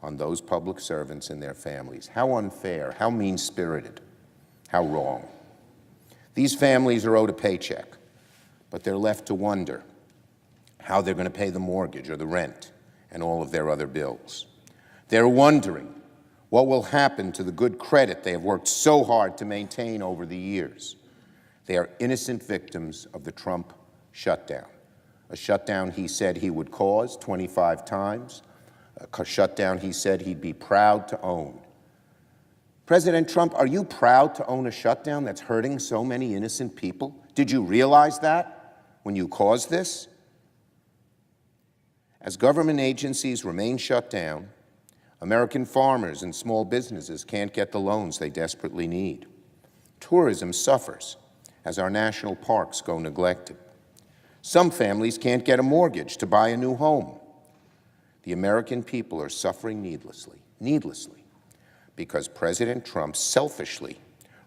on those public servants and their families. How unfair, how mean-spirited, how wrong. These families are owed a paycheck, but they're left to wonder how they're going to pay the mortgage or the rent and all of their other bills. They're wondering what will happen to the good credit they have worked so hard to maintain over the years. They are innocent victims of the Trump shutdown, a shutdown he said he would cause 25 times, a shutdown he said he'd be proud to own. President Trump, are you proud to own a shutdown that's hurting so many innocent people? Did you realize that when you caused this? As government agencies remain shut down, American farmers and small businesses can't get the loans they desperately need. Tourism suffers as our national parks go neglected. Some families can't get a mortgage to buy a new home. The American people are suffering needlessly, because President Trump selfishly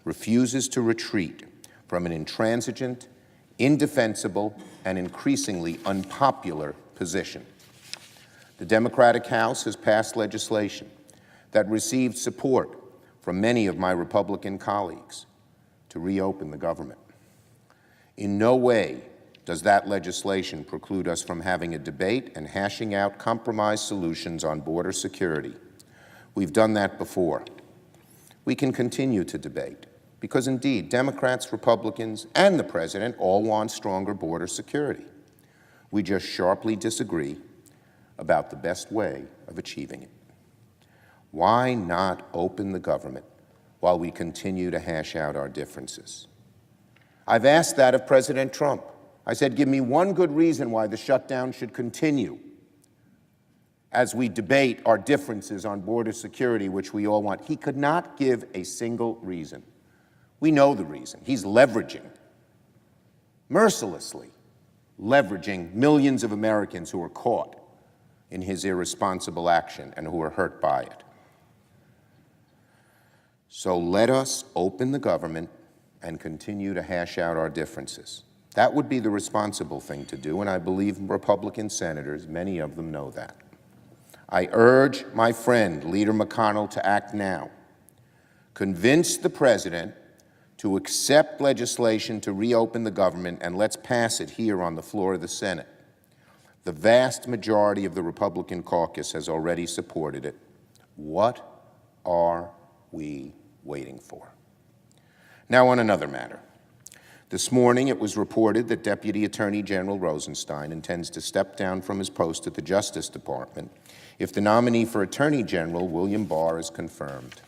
refuses to retreat from an intransigent, indefensible, and increasingly unpopular position. The Democratic House has passed legislation that received support from many of my Republican colleagues to reopen the government. In no way does that legislation preclude us from having a debate and hashing out compromise solutions on border security. We've done that before. We can continue to debate because, indeed, Democrats, Republicans, and the President all want stronger border security. We just sharply disagree about the best way of achieving it. Why not open the government while we continue to hash out our differences? I've asked that of President Trump. I said, give me one good reason why the shutdown should continue as we debate our differences on border security, which we all want. He could not give a single reason. We know the reason. He's leveraging, mercilessly leveraging millions of Americans who are caught in his irresponsible action and who are hurt by it. So let us open the government and continue to hash out our differences. That would be the responsible thing to do, and I believe Republican senators, many of them, know that. I urge my friend, Leader McConnell, to act now. Convince the President to accept legislation to reopen the government, and let's pass it here on the floor of the Senate. The vast majority of the Republican caucus has already supported it. What are we waiting for? Now, on another matter. This morning, it was reported that Deputy Attorney General Rosenstein intends to step down from his post at the Justice Department if the nominee for Attorney General, William Barr, is confirmed.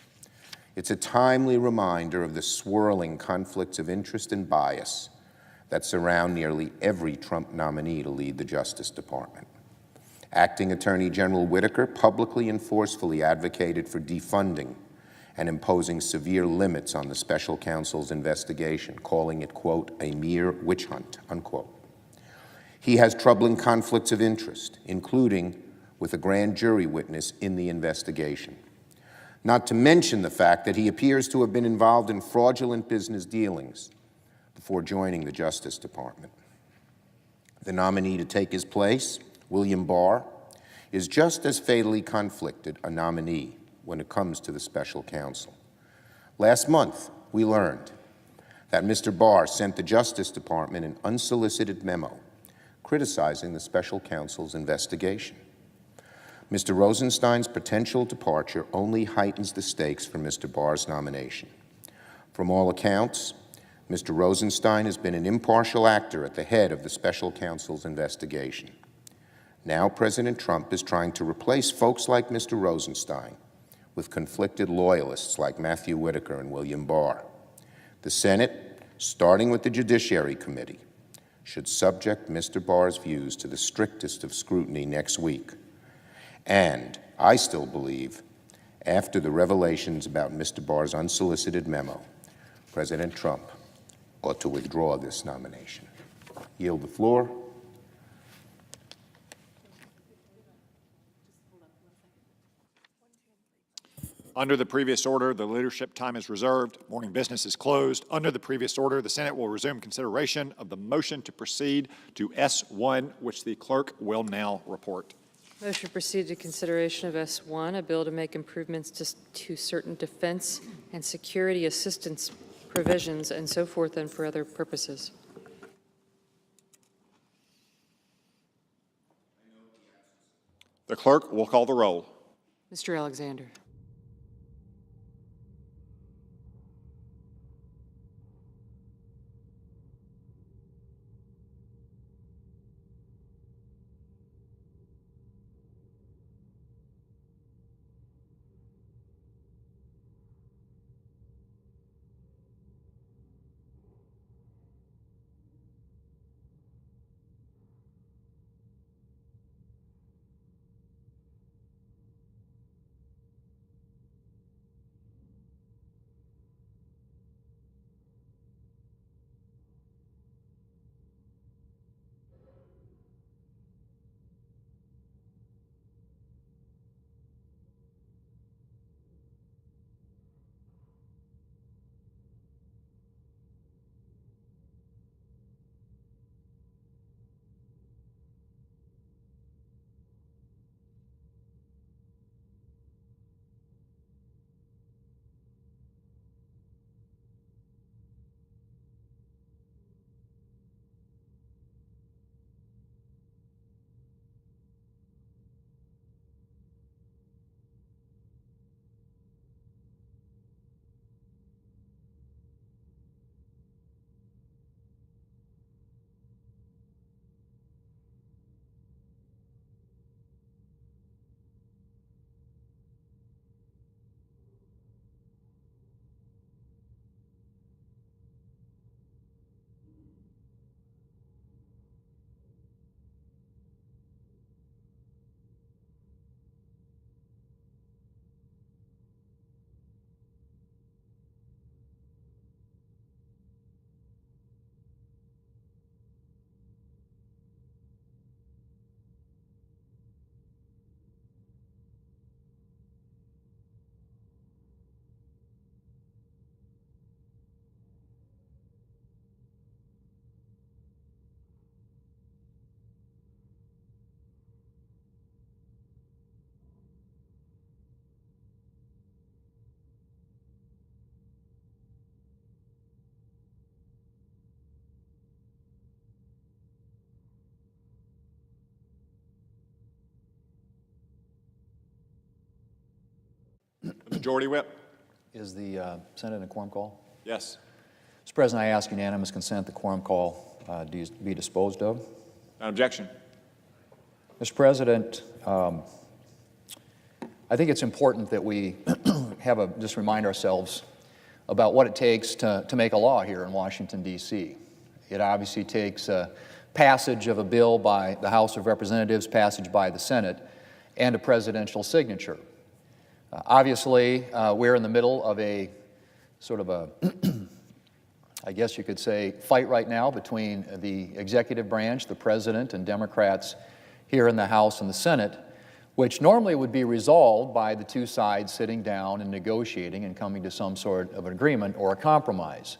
It's a timely reminder of the swirling conflicts of interest and bias that surround nearly every Trump nominee to lead the Justice Department. Acting Attorney General Whitaker publicly and forcefully advocated for defunding and imposing severe limits on the special counsel's investigation, calling it, quote, a mere witch hunt, unquote. He has troubling conflicts of interest, including with a grand jury witness in the investigation. Not to mention the fact that he appears to have been involved in fraudulent business dealings before joining the Justice Department. The nominee to take his place, William Barr, is just as fatally conflicted a nominee when it comes to the special counsel. Last month, we learned that Mr. Barr sent the Justice Department an unsolicited memo criticizing the special counsel's investigation. Mr. Rosenstein's potential departure only heightens the stakes for Mr. Barr's nomination. From all accounts, Mr. Rosenstein has been an impartial actor at the head of the special counsel's investigation. Now President Trump is trying to replace folks like Mr. Rosenstein with conflicted loyalists like Matthew Whitaker and William Barr. The Senate, starting with the Judiciary Committee, should subject Mr. Barr's views to the strictest of scrutiny next week. And I still believe, after the revelations about Mr. Barr's unsolicited memo, President Trump ought to withdraw this nomination. Yield the floor. Under the previous order, the leadership time is reserved. Morning business is closed. Under the previous order, the Senate will resume consideration of the motion to proceed to S1, which the clerk will now report. Motion to proceed to consideration of S1, a bill to make improvements to certain defense and security assistance provisions and so forth and for other purposes. The clerk will call the roll. Mr. Alexander. The Majority Whip. Is the Senate in a quorum call? Yes. Mr. President, I ask unanimous consent the quorum call be disposed of. Without objection. Mr. President, I think it's important that we just remind ourselves about what it takes to make a law here in Washington, D.C. It obviously takes passage of a bill by the House of Representatives, passage by the Senate, and a presidential signature. Obviously, we're in the middle of a sort of a, I guess you could say, fight right now between the executive branch, the president, and Democrats here in the House and the Senate, which normally would be resolved by the two sides sitting down and negotiating and coming to some sort of an agreement or a compromise.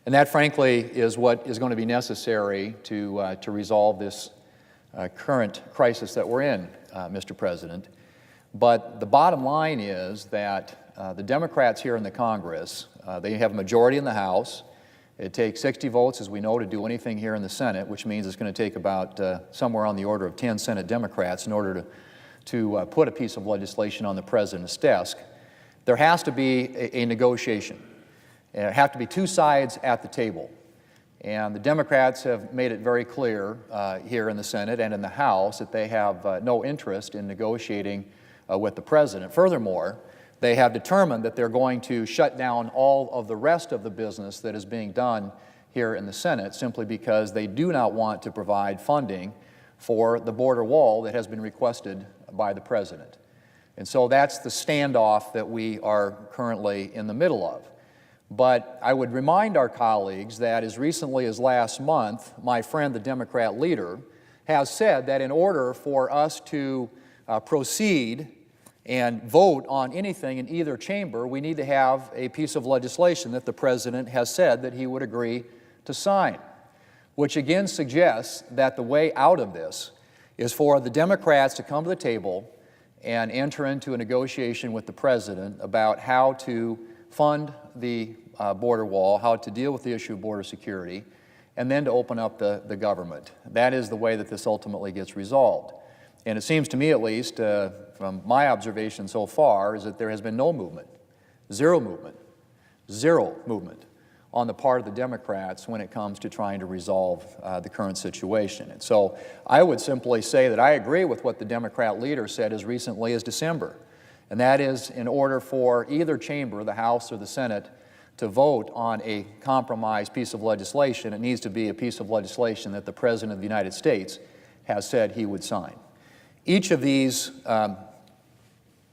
And that, frankly, is what is going to be necessary to resolve this current crisis that we're in, Mr. President. But the bottom line is that the Democrats here in the Congress, they have a majority in the House. It takes 60 votes, as we know, to do anything here in the Senate, which means it's going to take about somewhere on the order of 10 Senate Democrats in order to put a piece of legislation on the President's desk. There has to be a negotiation. There have to be two sides at the table. And the Democrats have made it very clear here in the Senate and in the House that they have no interest in negotiating with the President. Furthermore, they have determined that they're going to shut down all of the rest of the business that is being done here in the Senate simply because they do not want to provide funding for the border wall that has been requested by the President. And so that's the standoff that we are currently in the middle of. But I would remind our colleagues that as recently as last month, my friend, the Democrat leader, has said that in order for us to proceed and vote on anything in either chamber, we need to have a piece of legislation that the President has said that he would agree to sign, which again suggests that the way out of this is for the Democrats to come to the table and enter into a negotiation with the President about how to fund the border wall, how to deal with the issue of border security, and then to open up the government. That is the way that this ultimately gets resolved. And it seems to me, at least, from my observation so far, is that there has been no movement, zero movement on the part of the Democrats when it comes to trying to resolve the current situation. And so I would simply say that I agree with what the Democrat leader said as recently as December, and that is, in order for either chamber, the House or the Senate, to vote on a compromise piece of legislation, it needs to be a piece of legislation that the President of the United States has said he would sign. Each of these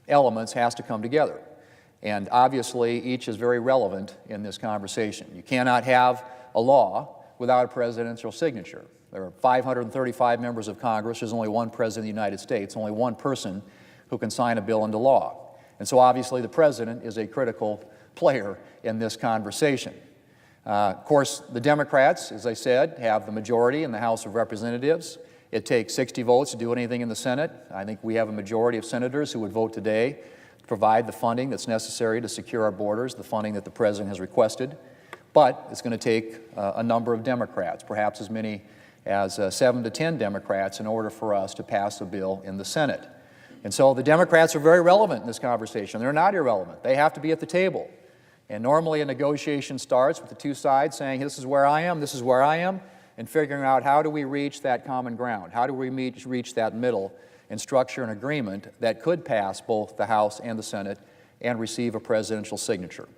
elements has to come together. And obviously, each is very relevant in this conversation. You cannot have a law without a presidential signature. There are 535 members of Congress. There's only one president of the United States, only one person who can sign a bill into law. And so obviously, the president is a critical player in this conversation. Of course, the Democrats, as I said, have the majority in the House of Representatives. It takes 60 votes to do anything in the Senate. I think we have a majority of senators who would vote today provide the funding that's necessary to secure our borders, the funding that the President has requested. But it's going to take a number of Democrats, perhaps as many as 7 to 10 Democrats, in order for us to pass a bill in the Senate. And so the Democrats are very relevant in this conversation. They're not irrelevant. They have to be at the table. And normally a negotiation starts with the two sides saying, this is where I am, this is where I am, and figuring out how do we reach that common ground? How do we reach that middle and structure an agreement that could pass both the House and the Senate and receive a presidential signature?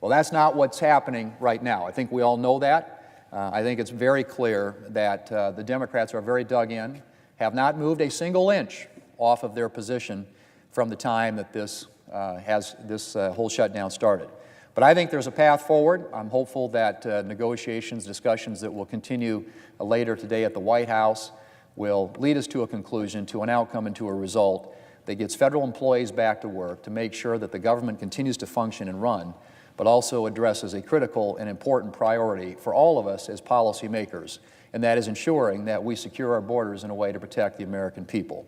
Well, that's not what's happening right now. I think we all know that. I think it's very clear that the Democrats are very dug in, have not moved a single inch off of their position from the time that this whole shutdown started. But I think there's a path forward. I'm hopeful that negotiations, discussions that will continue later today at the White House will lead us to a conclusion, to an outcome, and to a result that gets federal employees back to work to make sure that the government continues to function and run, but also addresses a critical and important priority for all of us as policymakers, and that is ensuring that we secure our borders in a way to protect the American people.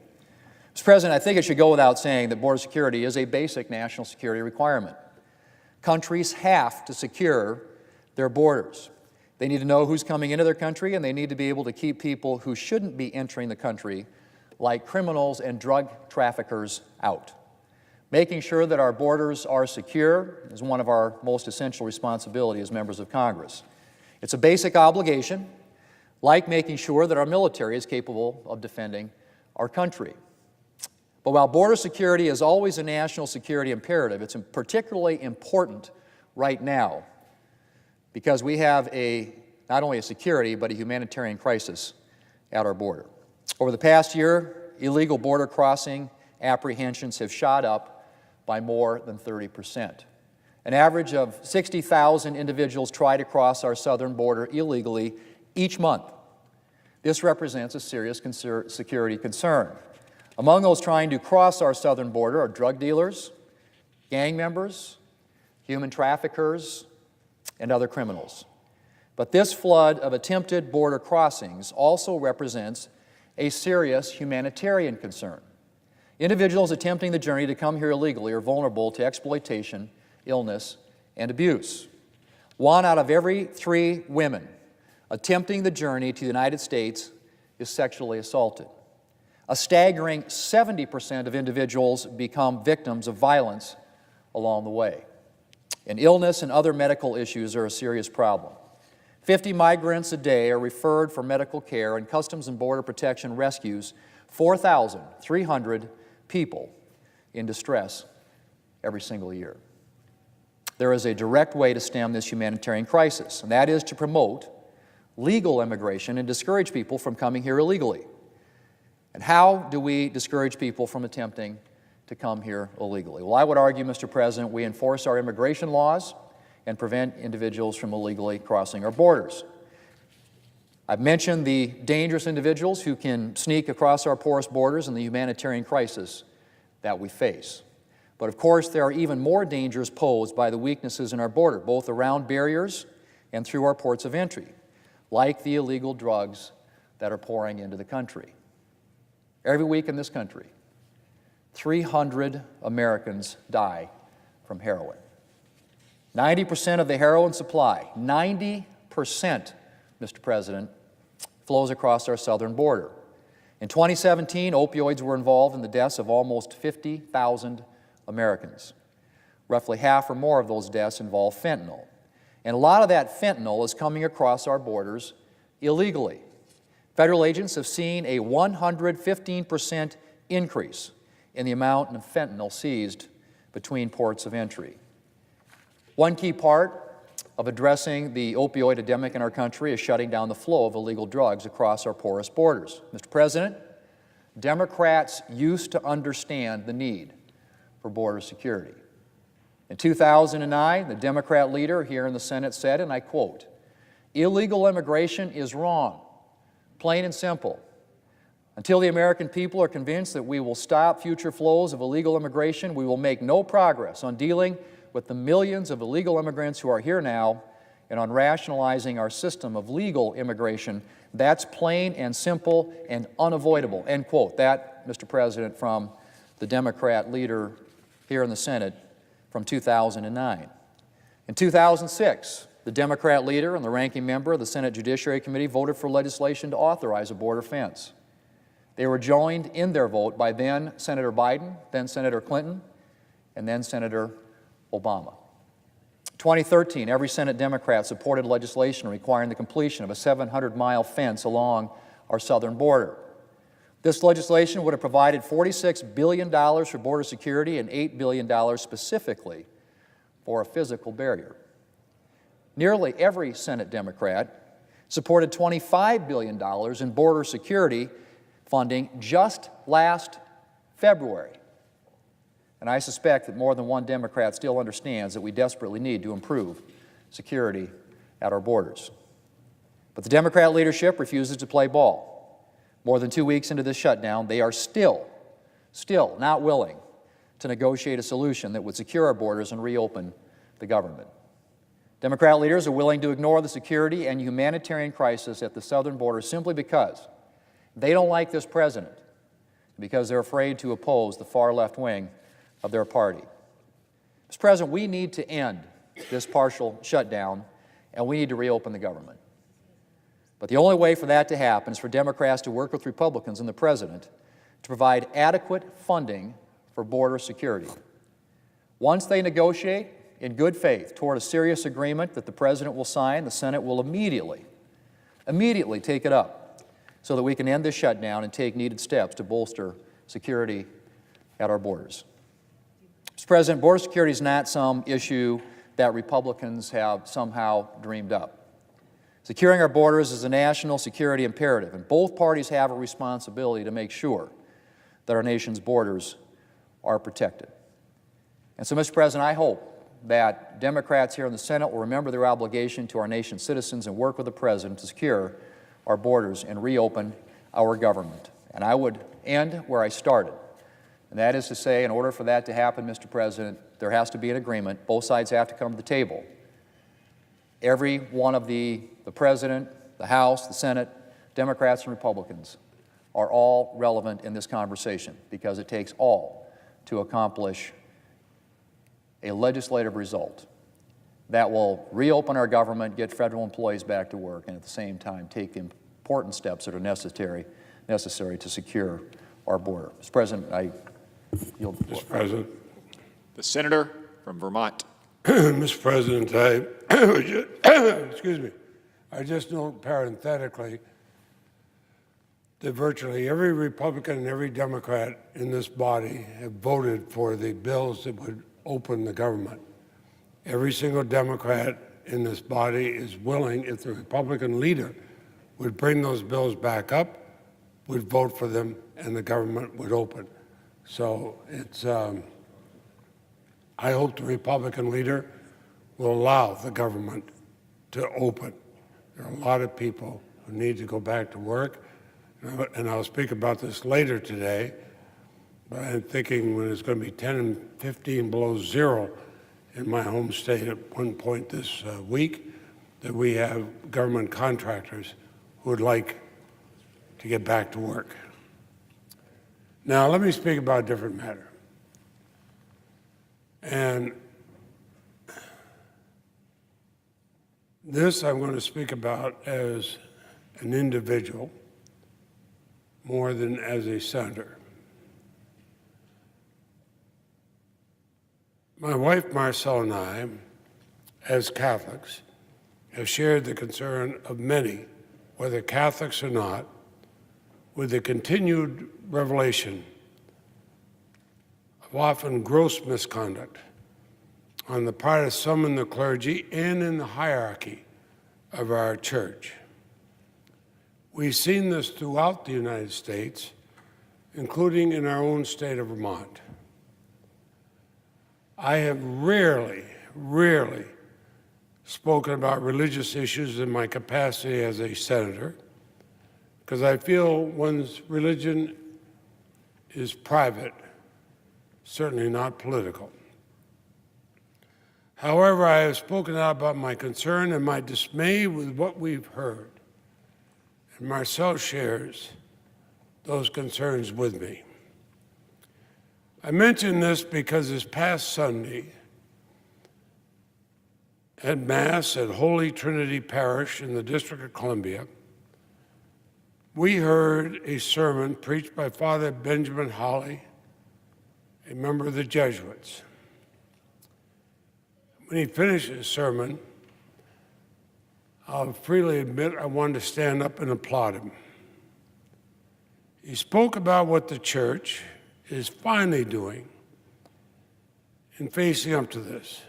Mr. President, I think it should go without saying that border security is a basic national security requirement. Countries have to secure their borders. They need to know who's coming into their country, and they need to be able to keep people who shouldn't be entering the country, like criminals and drug traffickers, out. Making sure that our borders are secure is one of our most essential responsibilities as members of Congress. It's a basic obligation, like making sure that our military is capable of defending our country. But while border security is always a national security imperative, it's particularly important right now because we have not only a security, but a humanitarian crisis at our border. Over the past year, illegal border crossing apprehensions have shot up by more than 30%. An average of 60,000 individuals try to cross our southern border illegally each month. This represents a serious security concern. Among those trying to cross our southern border are drug dealers, gang members, human traffickers, and other criminals. But this flood of attempted border crossings also represents a serious humanitarian concern. Individuals attempting the journey to come here illegally are vulnerable to exploitation, illness, and abuse. 1 out of every 3 women attempting the journey to the United States is sexually assaulted. A staggering 70% of individuals become victims of violence along the way. And illness and other medical issues are a serious problem. 50 migrants a day are referred for medical care, and Customs and Border Protection rescues 4,300 people in distress every single year. There is a direct way to stem this humanitarian crisis, and that is to promote legal immigration and discourage people from coming here illegally. And how do we discourage people from attempting to come here illegally? Well, I would argue, Mr. President, we enforce our immigration laws and prevent individuals from illegally crossing our borders. I've mentioned the dangerous individuals who can sneak across our porous borders and the humanitarian crisis that we face. But of course, there are even more dangers posed by the weaknesses in our border, both around barriers and through our ports of entry, like the illegal drugs that are pouring into the country. Every week in this country, 300 Americans die from heroin. 90% of the heroin supply, 90%, Mr. President, flows across our southern border. In 2017, opioids were involved in the deaths of almost 50,000 Americans. Roughly half or more of those deaths involve fentanyl. And a lot of that fentanyl is coming across our borders illegally. Federal agents have seen a 115% increase in the amount of fentanyl seized between ports of entry. One key part of addressing the opioid epidemic in our country is shutting down the flow of illegal drugs across our porous borders. Mr. President, Democrats used to understand the need for border security. In 2009, the Democrat leader here in the Senate said, and I quote, "Illegal immigration is wrong, plain and simple. Until the American people are convinced that we will stop future flows of illegal immigration, we will make no progress on dealing with the millions of illegal immigrants who are here now and on rationalizing our system of legal immigration. That's plain and simple and unavoidable." End quote. That, Mr. President, from the Democrat leader here in the Senate from 2009. In 2006, the Democrat leader and the ranking member of the Senate Judiciary Committee voted for legislation to authorize a border fence. They were joined in their vote by then Senator Biden, then Senator Clinton, and then Senator Obama. 2013, every Senate Democrat supported legislation requiring the completion of a 700-mile fence along our southern border. This legislation would have provided $46 billion for border security and $8 billion specifically for a physical barrier. Nearly every Senate Democrat supported $25 billion in border security funding just last February. And I suspect that more than one Democrat still understands that we desperately need to improve security at our borders. But the Democrat leadership refuses to play ball. More than 2 weeks into this shutdown, they are still not willing to negotiate a solution that would secure our borders and reopen the government. Democrat leaders are willing to ignore the security and humanitarian crisis at the southern border simply because they don't like this president, because they're afraid to oppose the far left wing of their party. Mr. President, we need to end this partial shutdown, and we need to reopen the government. But the only way for that to happen is for Democrats to work with Republicans and the President to provide adequate funding for border security. Once they negotiate in good faith toward a serious agreement that the President will sign, the Senate will immediately take it up so that we can end this shutdown and take needed steps to bolster security at our borders. Mr. President, border security is not some issue that Republicans have somehow dreamed up. Securing our borders is a national security imperative, and both parties have a responsibility to make sure that our nation's borders are protected. And so, Mr. President, I hope that Democrats here in the Senate will remember their obligation to our nation's citizens and work with the President to secure our borders and reopen our government. And I would end where I started, and that is to say, in order for that to happen, Mr. President, there has to be an agreement. Both sides have to come to the table. Every one of the President, the House, the Senate, Democrats and Republicans are all relevant in this conversation because it takes all to accomplish a legislative result that will reopen our government, get federal employees back to work, and at the same time take the important steps that are necessary to secure our border. Mr. President, yield the floor. Mr. President. The senator from Vermont. Mr. President, excuse me. I just note parenthetically that virtually every Republican and every Democrat in this body have voted for the bills that would open the government. Every single Democrat in this body is willing, if the Republican leader would bring those bills back up, would vote for them, and the government would open. So it's, I hope the Republican leader will allow the government to open. There are a lot of people who need to go back to work, and I'll speak about this later today, but I'm thinking when it's going to be 10 and 15 below zero in my home state at one point this week, that we have government contractors who would like to get back to work. Now, let me speak about a different matter. And this I'm going to speak about as an individual more than as a senator. My wife, Marcel, and I, as Catholics, have shared the concern of many, whether Catholics or not, with the continued revelation of often gross misconduct on the part of some in the clergy and in the hierarchy of our church. We've seen this throughout the United States, including in our own state of Vermont. I have rarely spoken about religious issues in my capacity as a senator, because I feel one's religion is private, certainly not political. However, I have spoken out about my concern and my dismay with what we've heard, and Marcel shares those concerns with me. I mention this because this past Sunday, at Mass at Holy Trinity Parish in the District of Columbia, we heard a sermon preached by Father Benjamin Holly, a member of the Jesuits. When he finished his sermon, I'll freely admit I wanted to stand up and applaud him. He spoke about what the church is finally doing in facing up to this.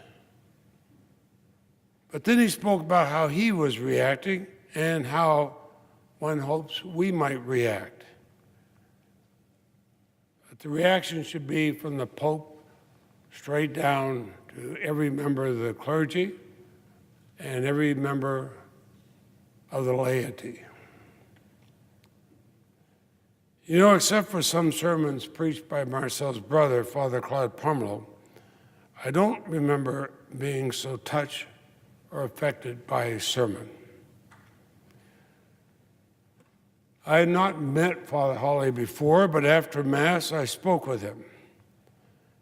But then he spoke about how he was reacting and how one hopes we might react. But the reaction should be from the Pope straight down to every member of the clergy and every member of the laity. You know, except for some sermons preached by Marcel's brother, Father Claude Pomelo, I don't remember being so touched or affected by a sermon. I had not met Father Holly before, but after Mass, I spoke with him.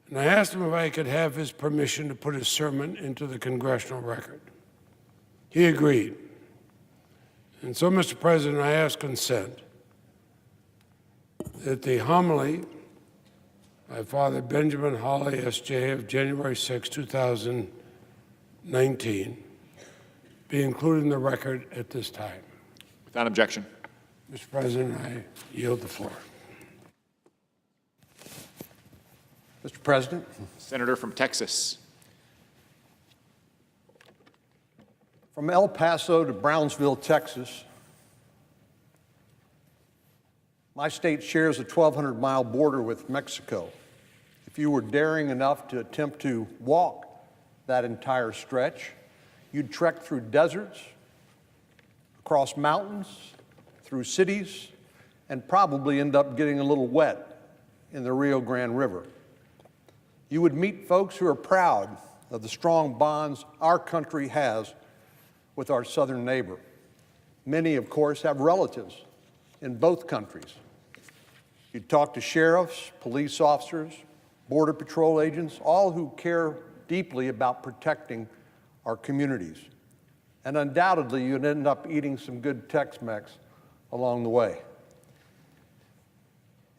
And I asked him if I could have his permission to put his sermon into the congressional record. He agreed. And so, Mr. President, I ask consent that the homily by Father Benjamin Holly, S.J., of January 6, 2019, be included in the record at this time. Without objection. Mr. President, I yield the floor. Mr. President, Senator from Texas. from El Paso to Brownsville, Texas, my state shares a 1,200-mile border with Mexico. If you were daring enough to attempt to walk that entire stretch, you'd trek through deserts, across mountains, through cities, and probably end up getting a little wet in the Rio Grande River. You would meet folks who are proud of the strong bonds our country has with our southern neighbor. Many, of course, have relatives in both countries. You'd talk to sheriffs, police officers, Border Patrol agents, all who care deeply about protecting our communities. And undoubtedly, you'd end up eating some good Tex-Mex along the way.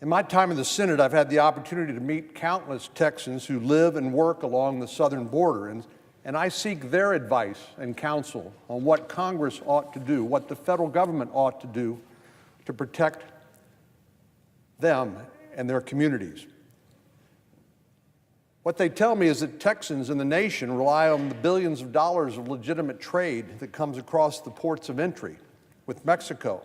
In my time in the Senate, I've had the opportunity to meet countless Texans who live and work along the southern border, and I seek their advice and counsel on what Congress ought to do, what the federal government ought to do to protect them and their communities. What they tell me is that Texans in the nation rely on the billions of dollars of legitimate trade that comes across the ports of entry with Mexico.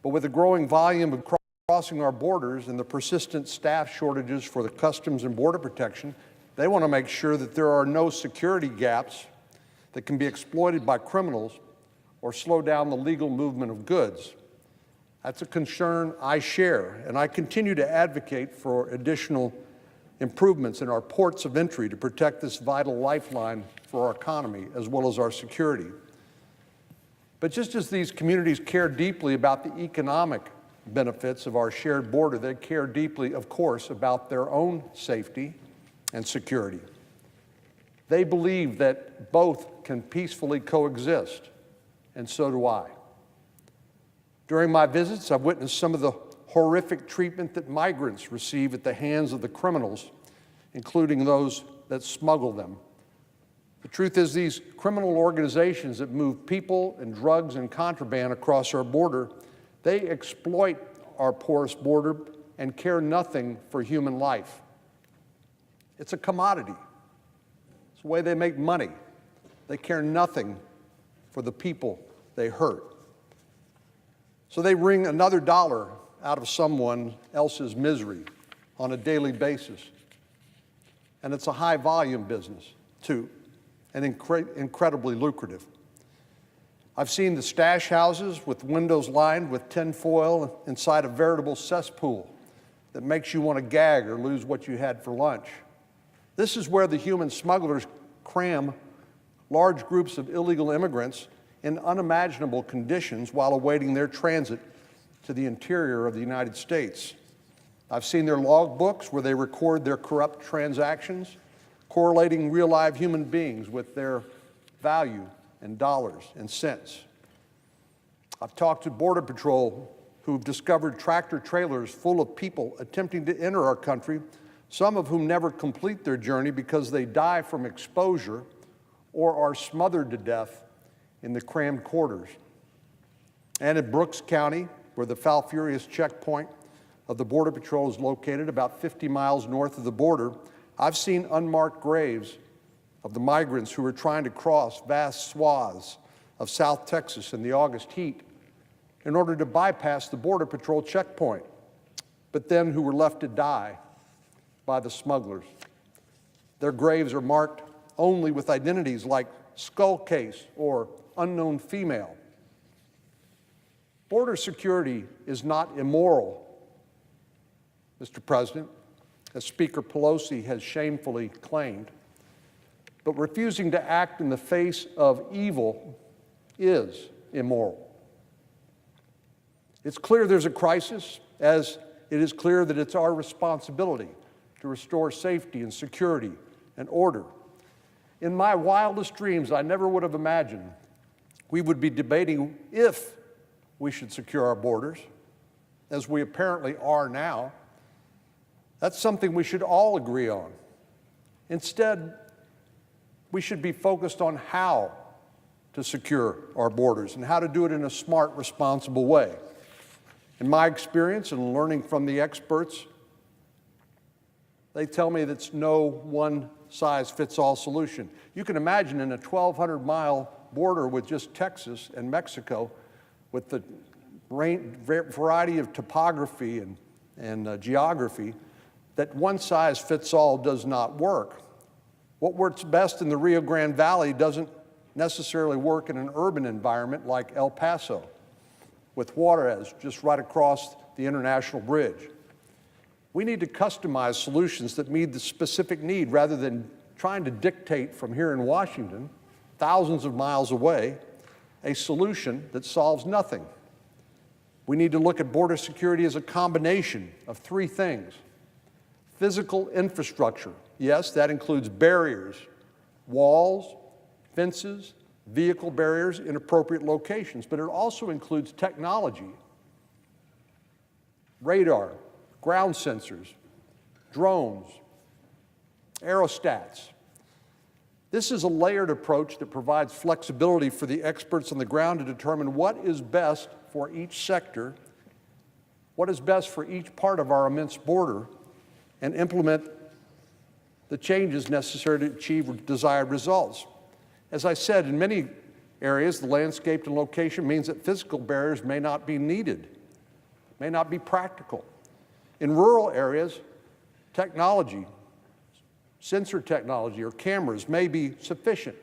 But with the growing volume of crossing our borders and the persistent staff shortages for the Customs and Border Protection, they want to make sure that there are no security gaps that can be exploited by criminals or slow down the legal movement of goods. That's a concern I share, and I continue to advocate for additional improvements in our ports of entry to protect this vital lifeline for our economy as well as our security. But just as these communities care deeply about the economic benefits of our shared border. They care deeply, of course, about their own safety and security. They believe that both can peacefully coexist, and so do I. During my visits, I've witnessed some of the horrific treatment that migrants receive at the hands of the criminals, including those that smuggle them. The truth is, these criminal organizations that move people and drugs and contraband across our border, they exploit our porous border and care nothing for human life. It's a commodity. It's the way they make money. They care nothing for the people they hurt. So they wring another dollar out of someone else's misery on a daily basis. And it's a high-volume business, too, and incredibly lucrative. I've seen the stash houses with windows lined with tinfoil inside a veritable cesspool that makes you want to gag or lose what you had for lunch. This is where the human smugglers cram large groups of illegal immigrants in unimaginable conditions while awaiting their transit to the interior of the United States. I've seen their log books where they record their corrupt transactions, correlating real live human beings with their value in dollars and cents. I've talked to Border Patrol who've discovered tractor trailers full of people attempting to enter our country, some of whom never complete their journey because they die from exposure or are smothered to death in the crammed quarters. And in Brooks County, where the Falfurrias checkpoint of the Border Patrol is located about 50 miles north of the border, I've seen unmarked graves of the migrants who were trying to cross vast swaths of South Texas in the August heat in order to bypass the Border Patrol checkpoint, but then who were left to die by the smugglers. Their graves are marked only with identities like skull case or unknown female. Border security is not immoral, Mr. President, as Speaker Pelosi has shamefully claimed, but refusing to act in the face of evil is immoral. It's clear there's a crisis, as it is clear that it's our responsibility to restore safety and security and order. In my wildest dreams, I never would have imagined we would be debating if we should secure our borders, as we apparently are now. That's something we should all agree on. Instead, we should be focused on how to secure our borders and how to do it in a smart, responsible way. In my experience and learning from the experts, they tell me that's no one-size-fits-all solution. You can imagine in a 1,200-mile border with just Texas and Mexico, with the variety of topography and geography, that one-size-fits-all does not work. What works best in the Rio Grande Valley doesn't necessarily work in an urban environment like El Paso, with Juarez just right across the international bridge. We need to customize solutions that meet the specific need rather than trying to dictate from here in Washington, thousands of miles away, a solution that solves nothing. We need to look at border security as a combination of three things. Physical infrastructure. Yes, that includes barriers, walls, fences, vehicle barriers in appropriate locations, but it also includes technology, radar, ground sensors, drones, aerostats. This is a layered approach that provides flexibility for the experts on the ground to determine what is best for each sector, what is best for each part of our immense border, and implement the changes necessary to achieve desired results. As I said, in many areas, the landscape and location means that physical barriers may not be needed, may not be practical. In rural areas, technology, sensor technology or cameras may be sufficient,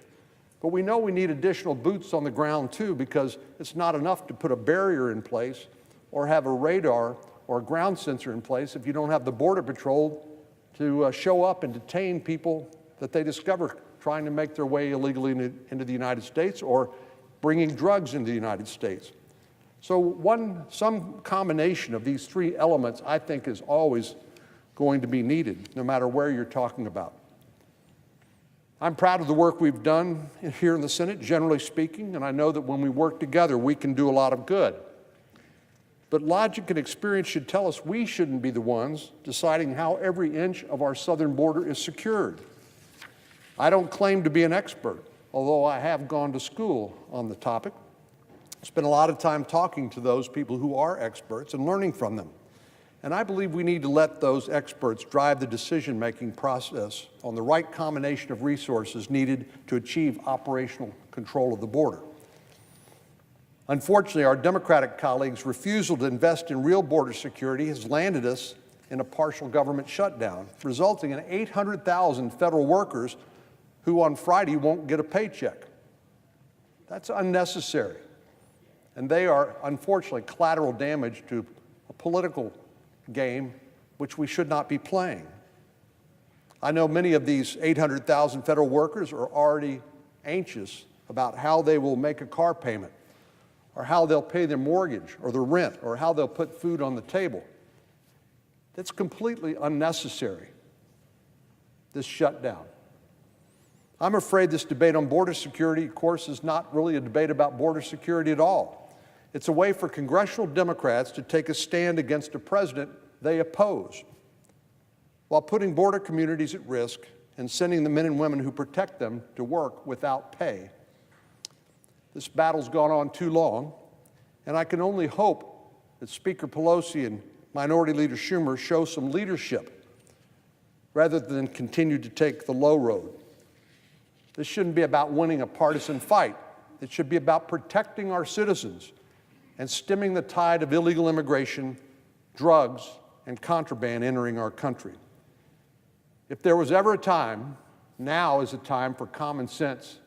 but we know we need additional boots on the ground too, because it's not enough to put a barrier in place or have a radar or a ground sensor in place if you don't have the Border Patrol to show up and detain people that they discover trying to make their way illegally into the United States or bringing drugs into the United States. So some combination of these three elements, I think, is always going to be needed, no matter where you're talking about. I'm proud of the work we've done here in the Senate, generally speaking, and I know that when we work together, we can do a lot of good. But logic and experience should tell us we shouldn't be the ones deciding how every inch of our southern border is secured. I don't claim to be an expert, although I have gone to school on the topic. Spent a lot of time talking to those people who are experts and learning from them. And I believe we need to let those experts drive the decision-making process on the right combination of resources needed to achieve operational control of the border. Unfortunately, our Democratic colleagues' refusal to invest in real border security has landed us in a partial government shutdown, resulting in 800,000 federal workers who on Friday won't get a paycheck. That's unnecessary. And they are, unfortunately, collateral damage to a political game which we should not be playing. I know many of these 800,000 federal workers are already anxious about how they will make a car payment, or how they'll pay their mortgage or their rent, or how they'll put food on the table. That's completely unnecessary, this shutdown. I'm afraid this debate on border security, of course, is not really a debate about border security at all. It's a way for congressional Democrats to take a stand against a president they oppose, while putting border communities at risk and sending the men and women who protect them to work without pay. This battle's gone on too long, and I can only hope that Speaker Pelosi and Minority Leader Schumer show some leadership rather than continue to take the low road. This shouldn't be about winning a partisan fight. It should be about protecting our citizens and stemming the tide of illegal immigration, drugs, and contraband entering our country. If there was ever a time, now is a time for common sense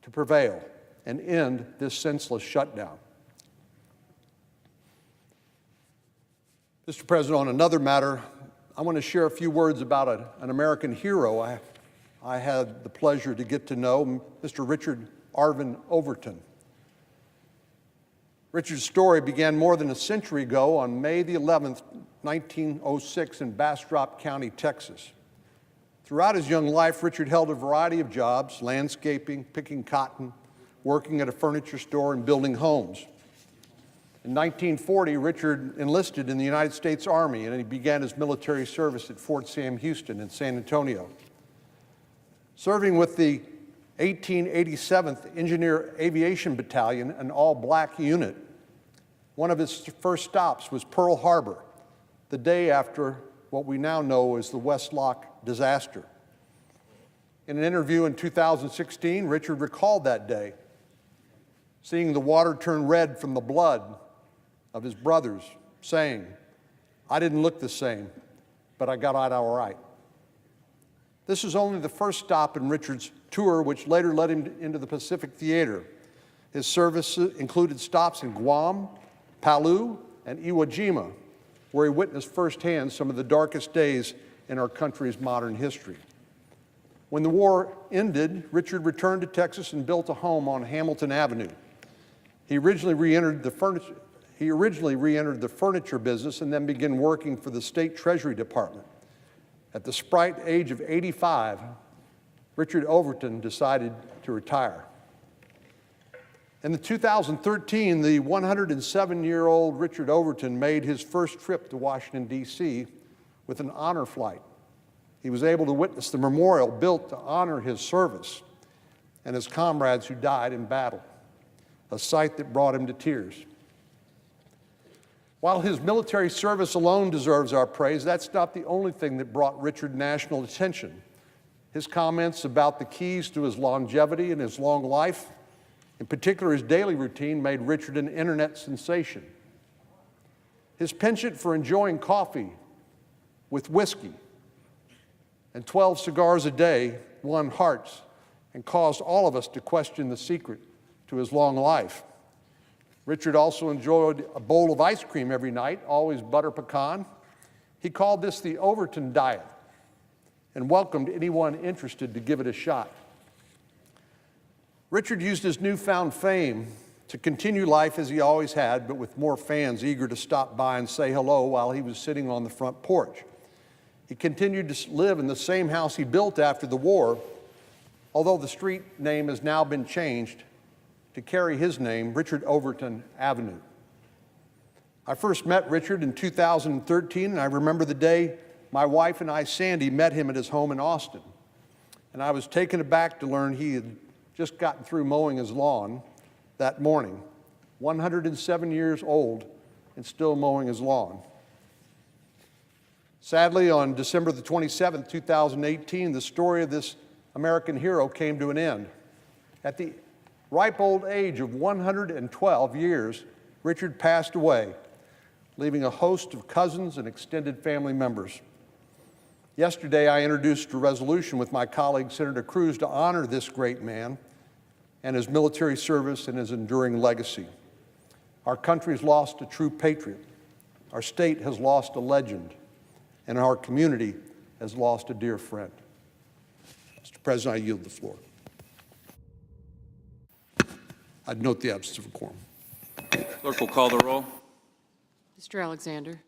to prevail and end this senseless shutdown. Mr. President, on another matter, I want to share a few words about an American hero I had the pleasure to get to know, Mr. Richard Arvin Overton. Richard's story began more than a century ago on May the 11th, 1906 in Bastrop County, Texas. Throughout his young life, Richard held a variety of jobs: landscaping, picking cotton, working at a furniture store, and building homes. In 1940, Richard enlisted in the United States Army, and he began his military service at Fort Sam Houston in San Antonio. Serving with the 1887th Engineer Aviation Battalion, an all-black unit, one of his first stops was Pearl Harbor, the day after what we now know as the West Lock disaster. In an interview in 2016, Richard recalled that day, seeing the water turn red from the blood of his brothers, saying, "I didn't look the same, but I got out all right." This is only the first stop in Richard's tour, which later led him into the Pacific Theater. His service included stops in Guam, Palau, and Iwo Jima, where he witnessed firsthand some of the darkest days in our country's modern history. When the war ended, Richard returned to Texas and built a home on Hamilton Avenue. He originally re-entered the furniture business and then began working for the state Treasury Department. At the sprite age of 85, Richard Overton decided to retire. In 2013, the 107-year-old Richard Overton made his first trip to Washington, D.C. with an honor flight. He was able to witness the memorial built to honor his service and his comrades who died in battle, a sight that brought him to tears. While his military service alone deserves our praise, that's not the only thing that brought Richard national attention. His comments about the keys to his longevity and his long life, in particular his daily routine, made Richard an internet sensation. His penchant for enjoying coffee with whiskey and 12 cigars a day won hearts and caused all of us to question the secret to his long life. Richard also enjoyed a bowl of ice cream every night, always butter pecan. He called this the Overton diet and welcomed anyone interested to give it a shot. Richard used his newfound fame to continue life as he always had, but with more fans eager to stop by and say hello while he was sitting on the front porch. He continued to live in the same house he built after the war, although the street name has now been changed to carry his name, Richard Overton Avenue. I first met Richard in 2013, and I remember the day my wife and I, Sandy, met him at his home in Austin. And I was taken aback to learn he had just gotten through mowing his lawn that morning, 107 years old and still mowing his lawn. Sadly, on December the 27th, 2018, the story of this American hero came to an end. At the ripe old age of 112 years, Richard passed away, leaving a host of cousins and extended family members. Yesterday, I introduced a resolution with my colleague, Senator Cruz, to honor this great man and his military service and his enduring legacy. Our country has lost a true patriot. Our state has lost a legend. And our community has lost a dear friend. Mr. President, I yield the floor. I'd note the absence of a quorum. Clerk will call the roll. Mr. Alexander.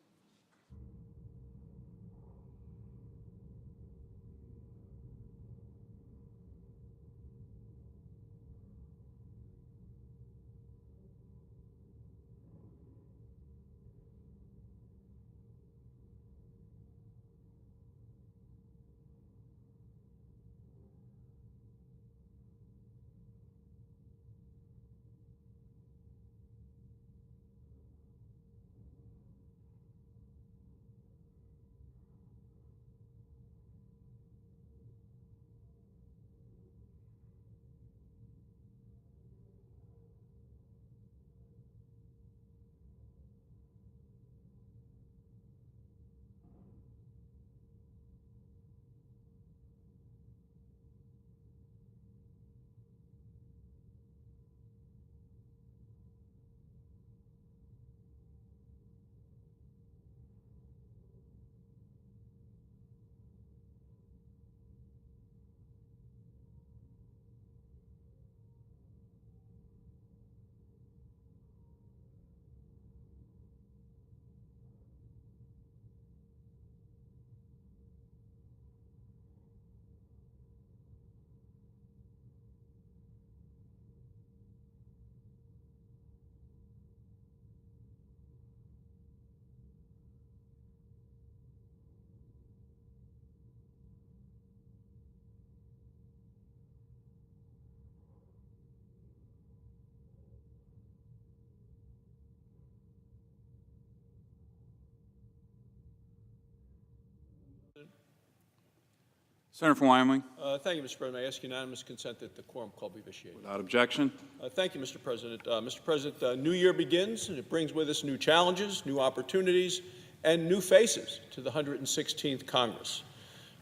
Senator from Wyoming. Thank you, Mr. President. I ask unanimous consent that the quorum call be vitiated. Without objection. Thank you, Mr. President. Mr. President, new year begins, and it brings with us new challenges, new opportunities, and new faces to the 116th Congress.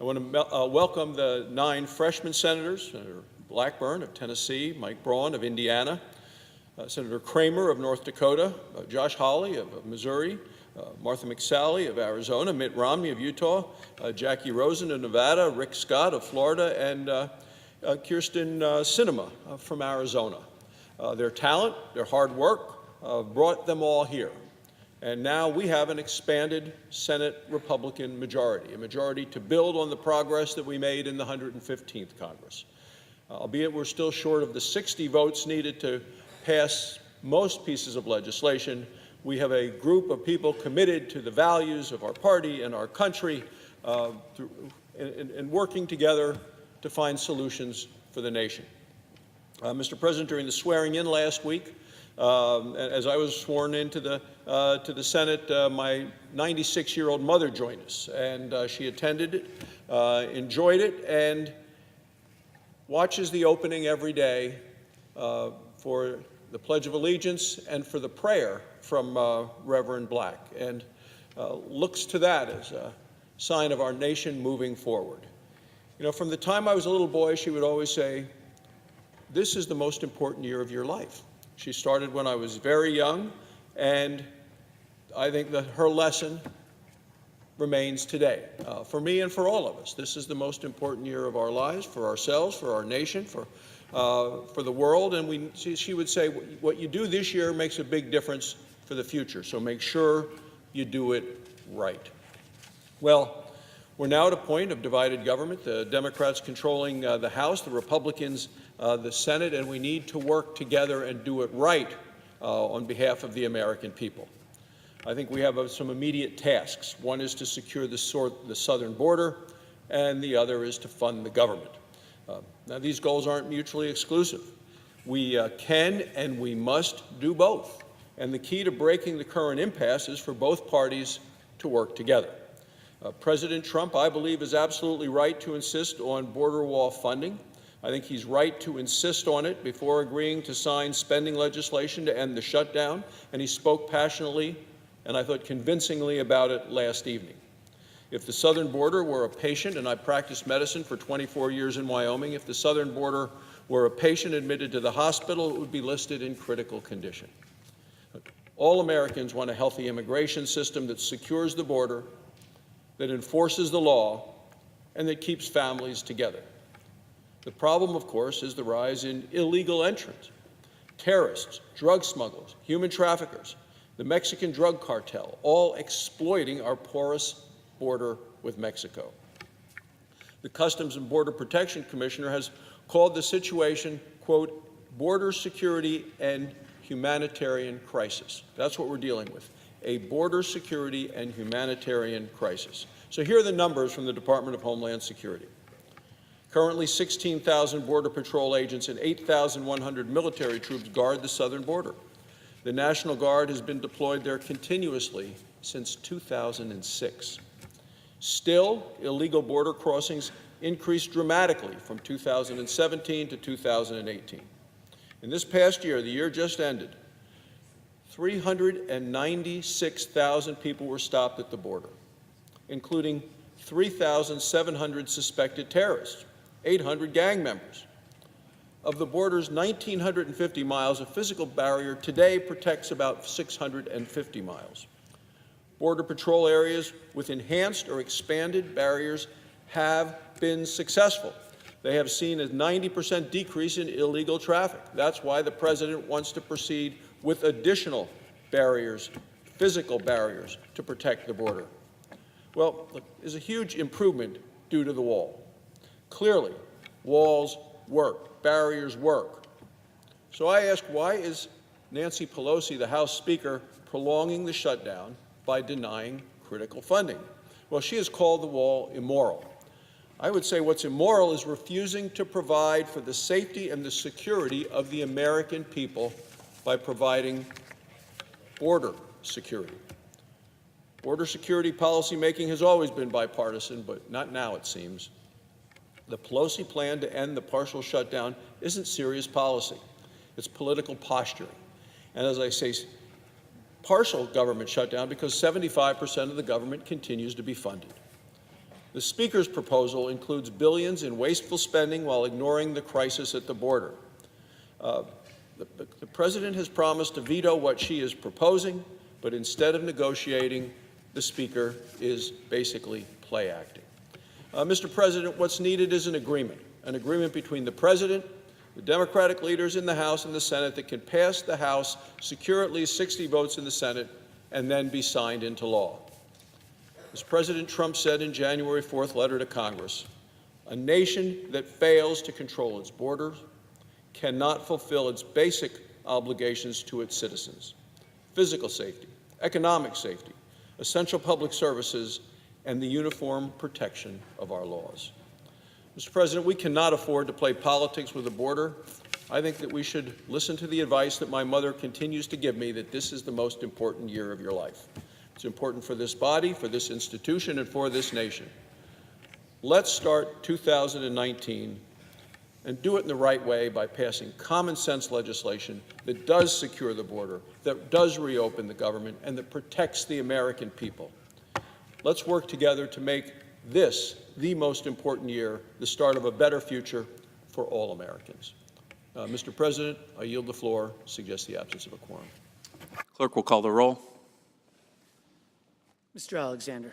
I want to welcome the 9 freshman senators, Senator Blackburn of Tennessee, Mike Braun of Indiana, Senator Kramer of North Dakota, Josh Hawley of Missouri, Martha McSally of Arizona, Mitt Romney of Utah, Jackie Rosen of Nevada, Rick Scott of Florida, and Kirsten Sinema from Arizona. Their talent, their hard work brought them all here. And now we have an expanded Senate Republican majority, a majority to build on the progress that we made in the 115th Congress. Albeit we're still short of the 60 votes needed to pass most pieces of legislation, we have a group of people committed to the values of our party and our country and working together to find solutions for the nation. Mr. President, during the swearing in last week, as I was sworn into the Senate, my 96-year-old mother joined us, and she attended it, enjoyed it, and watches the opening every day for the Pledge of Allegiance and for the prayer from Reverend Black, and looks to that as a sign of our nation moving forward. You know, from the time I was a little boy, she would always say, "This is the most important year of your life." She started when I was very young, and I think that her lesson remains today. For me and for all of us, this is the most important year of our lives, for ourselves, for our nation, for the world. And she would say, what you do this year makes a big difference for the future, so make sure you do it right. Well, we're now at a point of divided government, the Democrats controlling the House, the Republicans the Senate, and we need to work together and do it right on behalf of the American people. I think we have some immediate tasks. One is to secure the southern border, and the other is to fund the government. Now, these goals aren't mutually exclusive. We can and we must do both. And the key to breaking the current impasse is for both parties to work together. President Trump, I believe, is absolutely right to insist on border wall funding. I think he's right to insist on it before agreeing to sign spending legislation to end the shutdown, and he spoke passionately and I thought convincingly about it last evening. If the southern border were a patient, and I practiced medicine for 24 years in Wyoming, if the southern border were a patient admitted to the hospital, it would be listed in critical condition. All Americans want a healthy immigration system that secures the border, that enforces the law, and that keeps families together. The problem, of course, is the rise in illegal entrants, terrorists, drug smugglers, human traffickers, the Mexican drug cartel, all exploiting our porous border with Mexico. The Customs and Border Protection Commissioner has called the situation, quote, border security and humanitarian crisis. That's what we're dealing with, a border security and humanitarian crisis. So here are the numbers from the Department of Homeland Security. Currently, 16,000 Border Patrol agents and 8,100 military troops guard the southern border. The National Guard has been deployed there continuously since 2006. Still, illegal border crossings increased dramatically from 2017 to 2018. In this past year, the year just ended, 396,000 people were stopped at the border, including 3,700 suspected terrorists, 800 gang members. Of the border's 1,950 miles, a physical barrier today protects about 650 miles. Border Patrol areas with enhanced or expanded barriers have been successful. They have seen a 90% decrease in illegal traffic. That's why the President wants to proceed with additional barriers, physical barriers, to protect the border. Well, look, there's a huge improvement due to the wall. Clearly, walls work, barriers work. So I ask, why is Nancy Pelosi, the House Speaker, prolonging the shutdown by denying critical funding? Well, she has called the wall immoral. I would say what's immoral is refusing to provide for the safety and the security of the American people by providing border security. Border security policymaking has always been bipartisan, but not now, it seems. The Pelosi plan to end the partial shutdown isn't serious policy. It's political posturing. And as I say, partial government shutdown because 75% of the government continues to be funded. The Speaker's proposal includes billions in wasteful spending while ignoring the crisis at the border. The President has promised to veto what she is proposing, but instead of negotiating, the Speaker is basically play acting. Mr. President, what's needed is an agreement between the President, the Democratic leaders in the House and the Senate that can pass the House, secure at least 60 votes in the Senate, and then be signed into law. As President Trump said in January 4th letter to Congress, a nation that fails to control its borders cannot fulfill its basic obligations to its citizens: physical safety, economic safety, essential public services, and the uniform protection of our laws. Mr. President, we cannot afford to play politics with the border. I think that we should listen to the advice that my mother continues to give me, that this is the most important year of your life. It's important for this body, for this institution, and for this nation. Let's start 2019 and do it in the right way by passing common sense legislation that does secure the border, that does reopen the government, and that protects the American people. Let's work together to make this the most important year, the start of a better future for all Americans. Mr. President, I yield the floor, suggest the absence of a quorum. Clerk will call the roll. Mr. Alexander.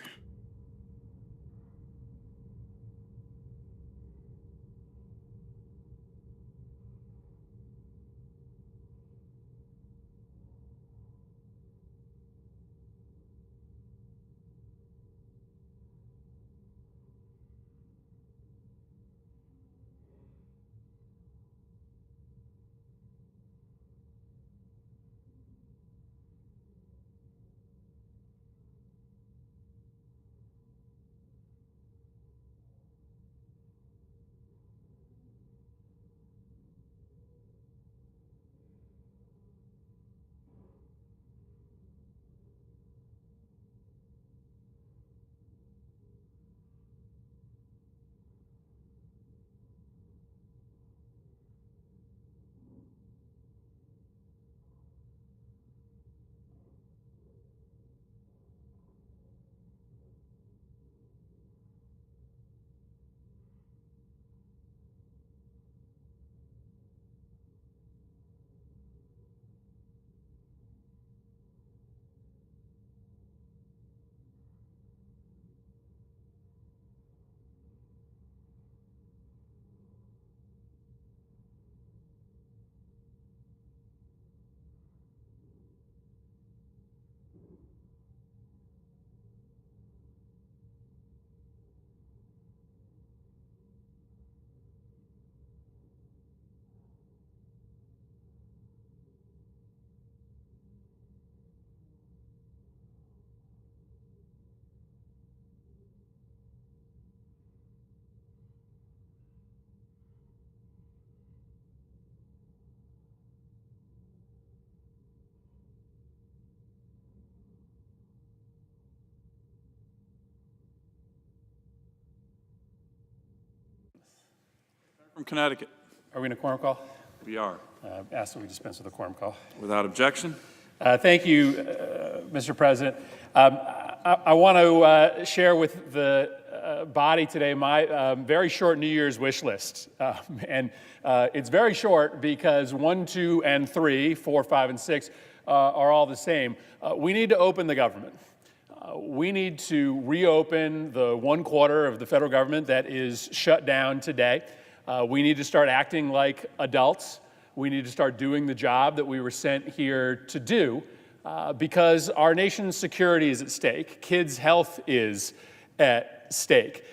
From Connecticut. Are we in a quorum call? We are. Ask that we dispense with the quorum call. Without objection. Thank you, Mr. President. I want to share with the body today my very short New Year's wish list. And it's very short because 1, 2, and 3, 4, 5, and 6 are all the same. We need to open the government. We need to reopen the 1/4 of the federal government that is shut down today. We need to start acting like adults. We need to start doing the job that we were sent here to do because our nation's security is at stake. Kids' health is at stake.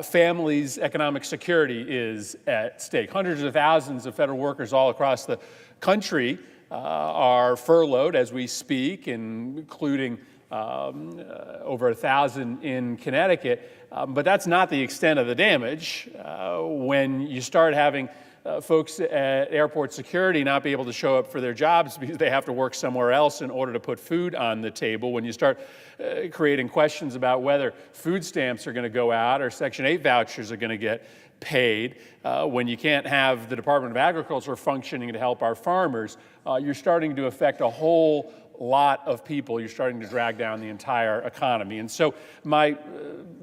Families' economic security is at stake. Hundreds of thousands of federal workers all across the country are furloughed as we speak, including over 1,000 in Connecticut. But that's not the extent of the damage. When you start having folks at airport security not be able to show up for their jobs because they have to work somewhere else in order to put food on the table, when you start creating questions about whether food stamps are going to go out or Section 8 vouchers are going to get paid, when you can't have the Department of Agriculture functioning to help our farmers, you're starting to affect a whole lot of people. You're starting to drag down the entire economy. And so my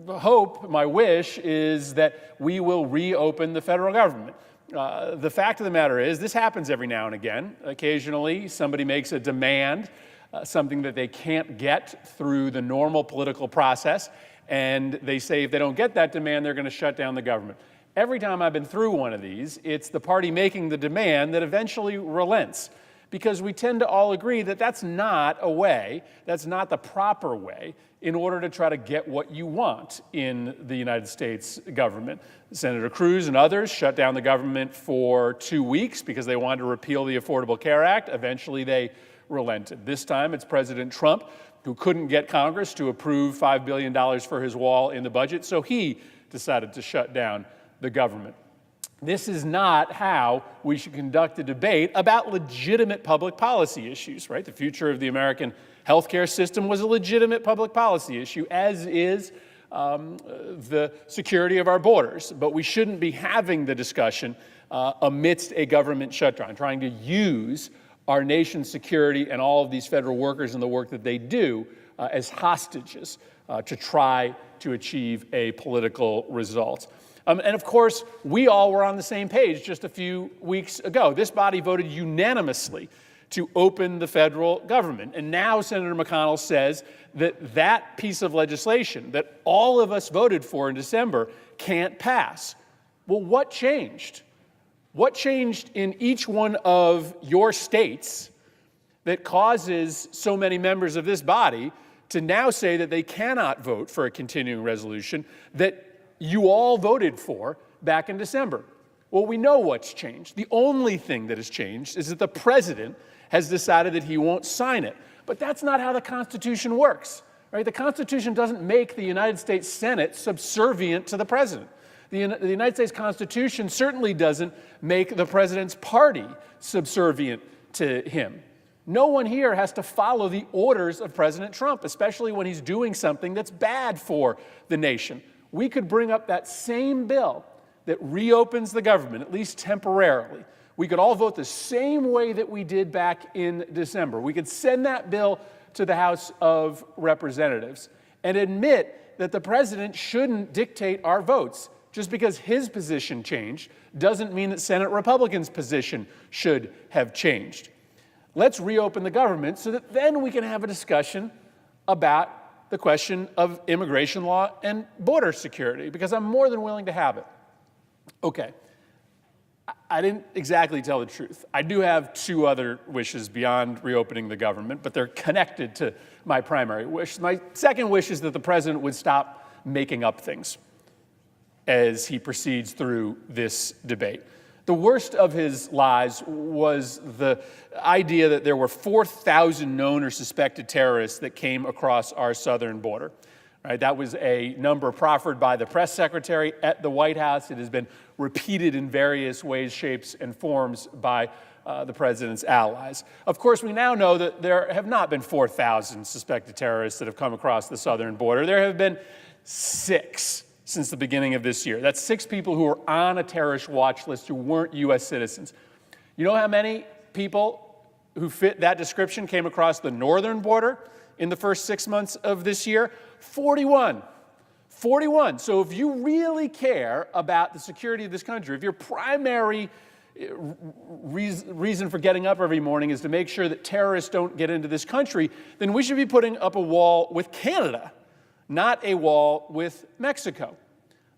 hope, my wish is that we will reopen the federal government. The fact of the matter is, this happens every now and again. Occasionally, somebody makes a demand, something that they can't get through the normal political process, and they say if they don't get that demand, they're going to shut down the government. Every time I've been through one of these, it's the party making the demand that eventually relents, because we tend to all agree that that's not a way, that's not the proper way in order to try to get what you want in the United States government. Senator Cruz and others shut down the government for 2 weeks because they wanted to repeal the Affordable Care Act. Eventually they relented. This time it's President Trump who couldn't get Congress to approve $5 billion for his wall in the budget, so he decided to shut down the government. This is not how we should conduct a debate about legitimate public policy issues, right? The future of the American healthcare system was a legitimate public policy issue, as is the security of our borders. But we shouldn't be having the discussion amidst a government shutdown, trying to use our nation's security and all of these federal workers and the work that they do as hostages to try to achieve a political result. And of course, we all were on the same page just a few weeks ago. This body voted unanimously to open the federal government. And now Senator McConnell says that that piece of legislation that all of us voted for in December can't pass. Well, what changed? What changed in each one of your states that causes so many members of this body to now say that they cannot vote for a continuing resolution that you all voted for back in December? Well, we know what's changed. The only thing that has changed is that the president has decided that he won't sign it. But that's not how the Constitution works, right? The Constitution doesn't make the United States Senate subservient to the president. The United States Constitution certainly doesn't make the president's party subservient to him. No one here has to follow the orders of President Trump, especially when he's doing something that's bad for the nation. We could bring up that same bill that reopens the government, at least temporarily. We could all vote the same way that we did back in December. We could send that bill to the House of Representatives and admit that the president shouldn't dictate our votes. Just because his position changed doesn't mean that Senate Republicans' position should have changed. Let's reopen the government so that then we can have a discussion about the question of immigration law and border security, because I'm more than willing to have it. Okay, I didn't exactly tell the truth. I do have 2 other wishes beyond reopening the government, but they're connected to my primary wish. My second wish is that the president would stop making up things as he proceeds through this debate. The worst of his lies was the idea that there were 4,000 known or suspected terrorists that came across our southern border. Right? That was a number proffered by the press secretary at the White House. It has been repeated in various ways, shapes, and forms by the president's allies. Of course, we now know that there have not been 4,000 suspected terrorists that have come across the southern border. There have been 6 since the beginning of this year. That's 6 people who are on a terrorist watch list who weren't U.S. citizens. You know how many people who fit that description came across the northern border in the first 6 months of this year? 41. 41. So if you really care about the security of this country, if your primary reason for getting up every morning is to make sure that terrorists don't get into this country, then we should be putting up a wall with Canada, not a wall with Mexico.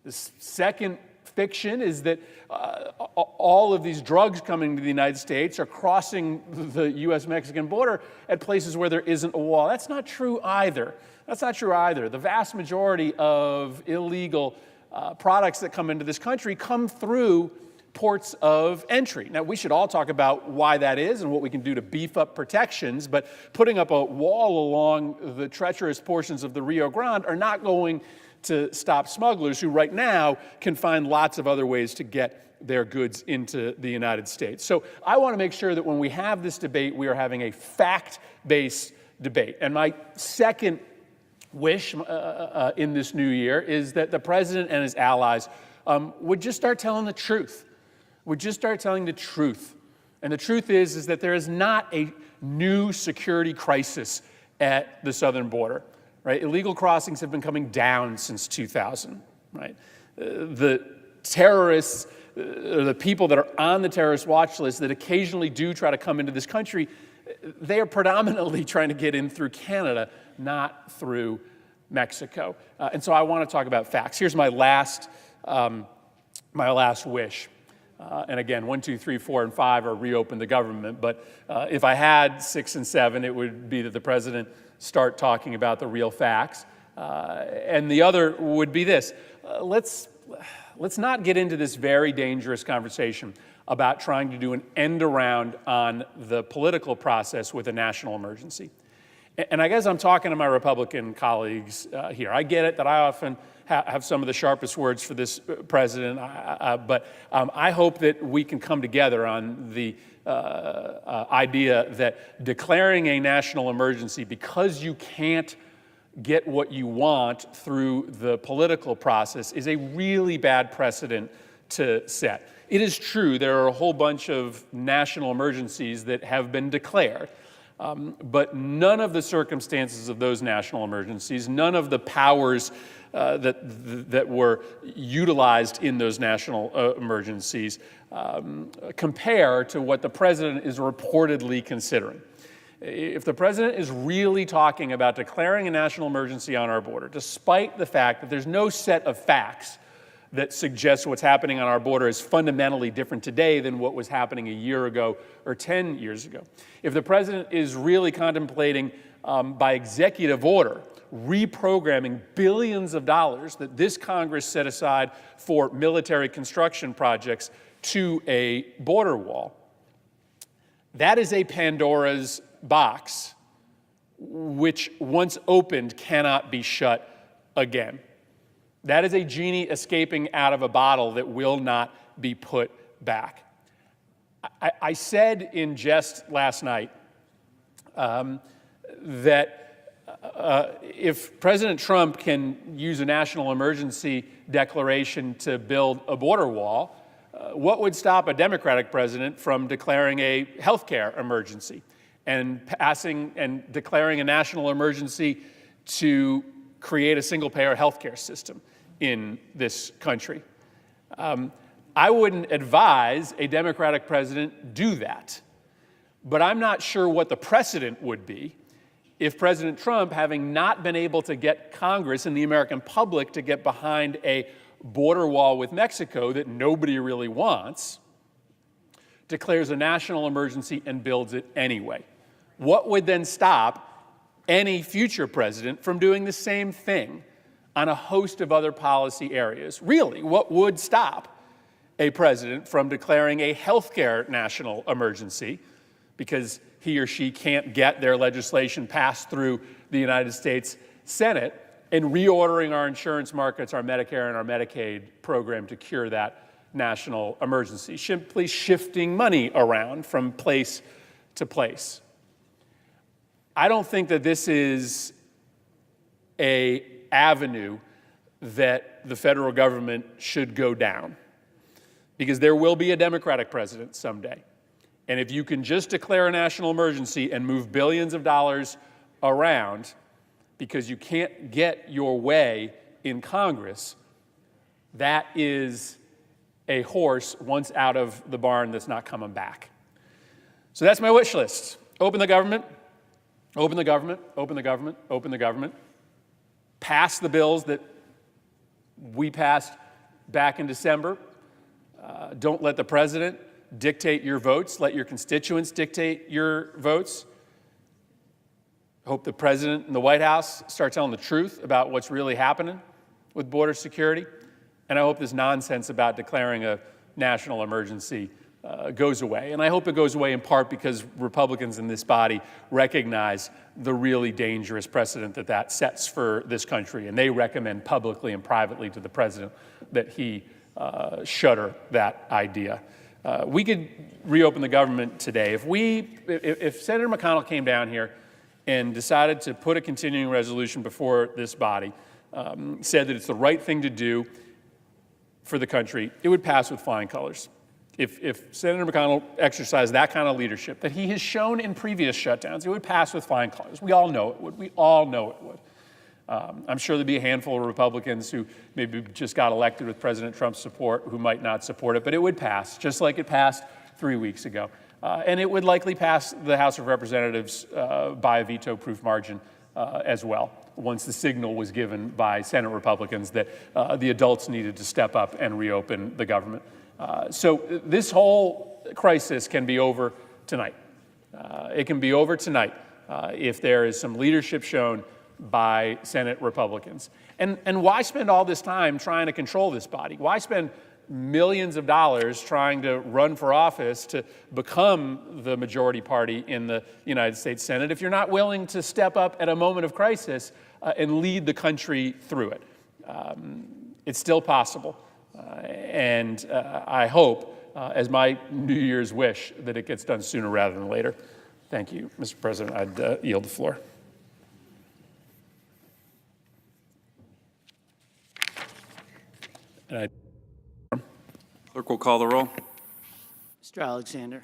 The second fiction is that all of these drugs coming to the United States are crossing the U.S.-Mexican border at places where there isn't a wall. That's not true either. That's not true either. The vast majority of illegal products that come into this country come through ports of entry. Now, we should all talk about why that is and what we can do to beef up protections, but putting up a wall along the treacherous portions of the Rio Grande are not going to stop smugglers who right now can find lots of other ways to get their goods into the United States. So I want to make sure that when we have this debate, we are having a fact-based debate. And my second wish in this new year is that the president and his allies would just start telling the truth. Would just start telling the truth. And the truth is that there is not a new security crisis at the southern border, right? Illegal crossings have been coming down since 2000, right? The terrorists, the people that are on the terrorist watch list that occasionally do try to come into this country, they are predominantly trying to get in through Canada, not through Mexico. And so I want to talk about facts. Here's my last wish. And again, 1, 2, 3, 4, and 5 are reopen the government. But if I had 6 and 7, it would be that the president start talking about the real facts. And the other would be this. Let's not get into this very dangerous conversation about trying to do an end around on the political process with a national emergency. And I guess I'm talking to my Republican colleagues here. I get it that I often have some of the sharpest words for this president, but I hope that we can come together on the idea that declaring a national emergency because you can't get what you want through the political process is a really bad precedent to set. It is true there are a whole bunch of national emergencies that have been declared. But none of the circumstances of those national emergencies, none of the powers that were utilized in those national emergencies compare to what the president is reportedly considering. If the president is really talking about declaring a national emergency on our border, despite the fact that there's no set of facts that suggests what's happening on our border is fundamentally different today than what was happening a year ago or 10 years ago. If the president is really contemplating by executive order reprogramming billions of dollars that this Congress set aside for military construction projects to a border wall, that is a Pandora's box, which once opened cannot be shut again. That is a genie escaping out of a bottle that will not be put back. I said in jest last night that if President Trump can use a national emergency declaration to build a border wall, what would stop a Democratic president from declaring a health care emergency and passing and declaring a national emergency to create a single-payer health care system in this country? I wouldn't advise a Democratic president do that. But I'm not sure what the precedent would be if President Trump, having not been able to get Congress and the American public to get behind a border wall with Mexico that nobody really wants, declares a national emergency and builds it anyway. What would then stop any future president from doing the same thing on a host of other policy areas? Really, what would stop a president from declaring a healthcare national emergency because he or she can't get their legislation passed through the United States Senate, and reordering our insurance markets, our Medicare and our Medicaid program to cure that national emergency, simply shifting money around from place to place? I don't think that this is an avenue that the federal government should go down, because there will be a Democratic president someday. And if you can just declare a national emergency and move billions of dollars around because you can't get your way in Congress, that is a horse once out of the barn that's not coming back. So that's my wish list. Open the government, open the government, open the government, open the government. Pass the bills that we passed back in December. Don't let the president dictate your votes. Let your constituents dictate your votes. Hope the president and the White House start telling the truth about what's really happening with border security. And I hope this nonsense about declaring a national emergency goes away. And I hope it goes away in part because Republicans in this body recognize the really dangerous precedent that that sets for this country. And they recommend publicly and privately to the president that he shutter that idea. We could reopen the government today. If Senator McConnell came down here and decided to put a continuing resolution before this body, said that it's the right thing to do for the country, it would pass with flying colors. If Senator McConnell exercised that kind of leadership that he has shown in previous shutdowns, it would pass with flying colors. We all know it would. We all know it would. I'm sure there'd be a handful of Republicans who maybe just got elected with President Trump's support who might not support it, but it would pass, just like it passed 3 weeks ago. And it would likely pass the House of Representatives by a veto-proof margin as well, once the signal was given by Senate Republicans that the adults needed to step up and reopen the government. So this whole crisis can be over tonight. It can be over tonight if there is some leadership shown by Senate Republicans. And why spend all this time trying to control this body? Why spend millions of dollars trying to run for office to become the majority party in the United States Senate if you're not willing to step up at a moment of crisis and lead the country through it? It's still possible. And I hope, as my New Year's wish, that it gets done sooner rather than later. Thank you, Mr. President. I'd yield the floor. Clerk will call the roll. Mr. Alexander.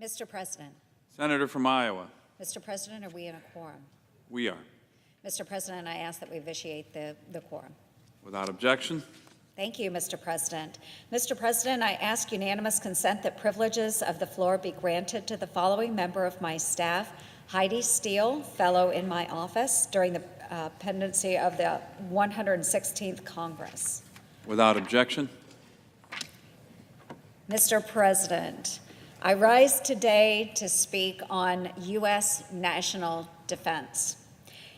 Mr. President, Senator from Iowa. Mr. President, are we in a quorum? We are. Mr. President, I ask that we vitiate the quorum. Without objection. Thank you, Mr. President. Mr. President, I ask unanimous consent that privileges of the floor be granted to the following member of my staff, Heidi Steele, fellow in my office, during the pendency of the 116th Congress. Without objection. Mr. President, I rise today to speak on U.S. national defense.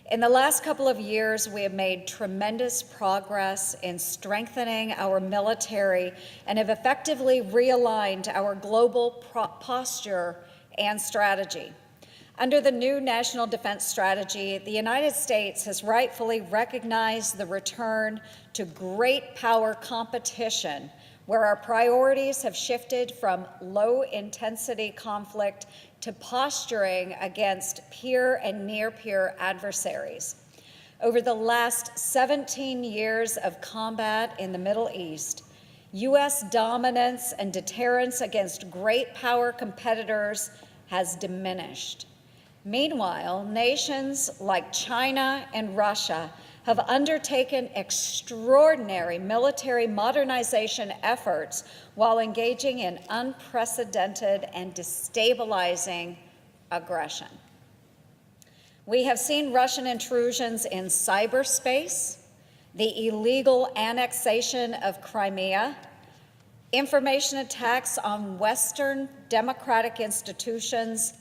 In the last couple of years, we have made tremendous progress in strengthening our military and have effectively realigned our global posture and strategy. Under the new National Defense Strategy, the United States has rightfully recognized the return to great power competition, where our priorities have shifted from low-intensity conflict to posturing against peer and near-peer adversaries. Over the last 17 years of combat in the Middle East, U.S. dominance and deterrence against great power competitors has diminished. Meanwhile, nations like China and Russia have undertaken extraordinary military modernization efforts while engaging in unprecedented and destabilizing aggression. We have seen Russian intrusions in cyberspace, the illegal annexation of Crimea, information attacks on Western democratic institutions,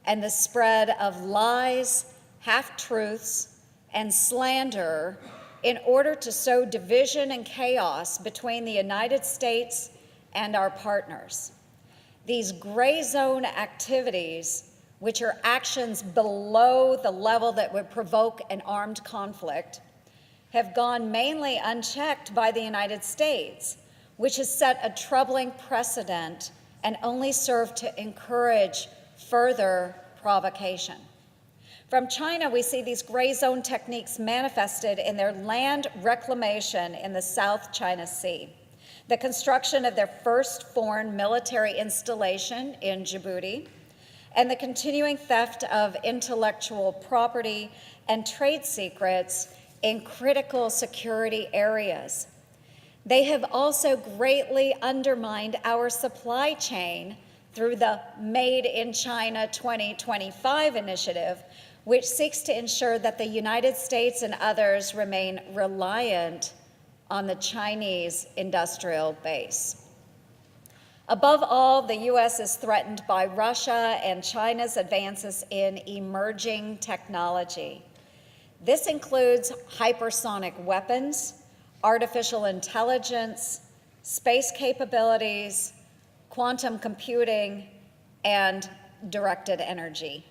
and the spread of lies, half-truths, and slander in order to sow division and chaos between the United States and our partners. These gray zone activities, which are actions below the level that would provoke an armed conflict, have gone mainly unchecked by the United States, which has set a troubling precedent and only served to encourage further provocation. From China, we see these gray zone techniques manifested in their land reclamation in the South China Sea, the construction of their first foreign military installation in Djibouti, and the continuing theft of intellectual property and trade secrets in critical security areas. They have also greatly undermined our supply chain through the Made in China 2025 initiative, which seeks to ensure that the United States and others remain reliant on the Chinese industrial base. Above all, the U.S. is threatened by Russia and China's advances in emerging technology. This includes hypersonic weapons, artificial intelligence, space capabilities, quantum computing, and directed energy.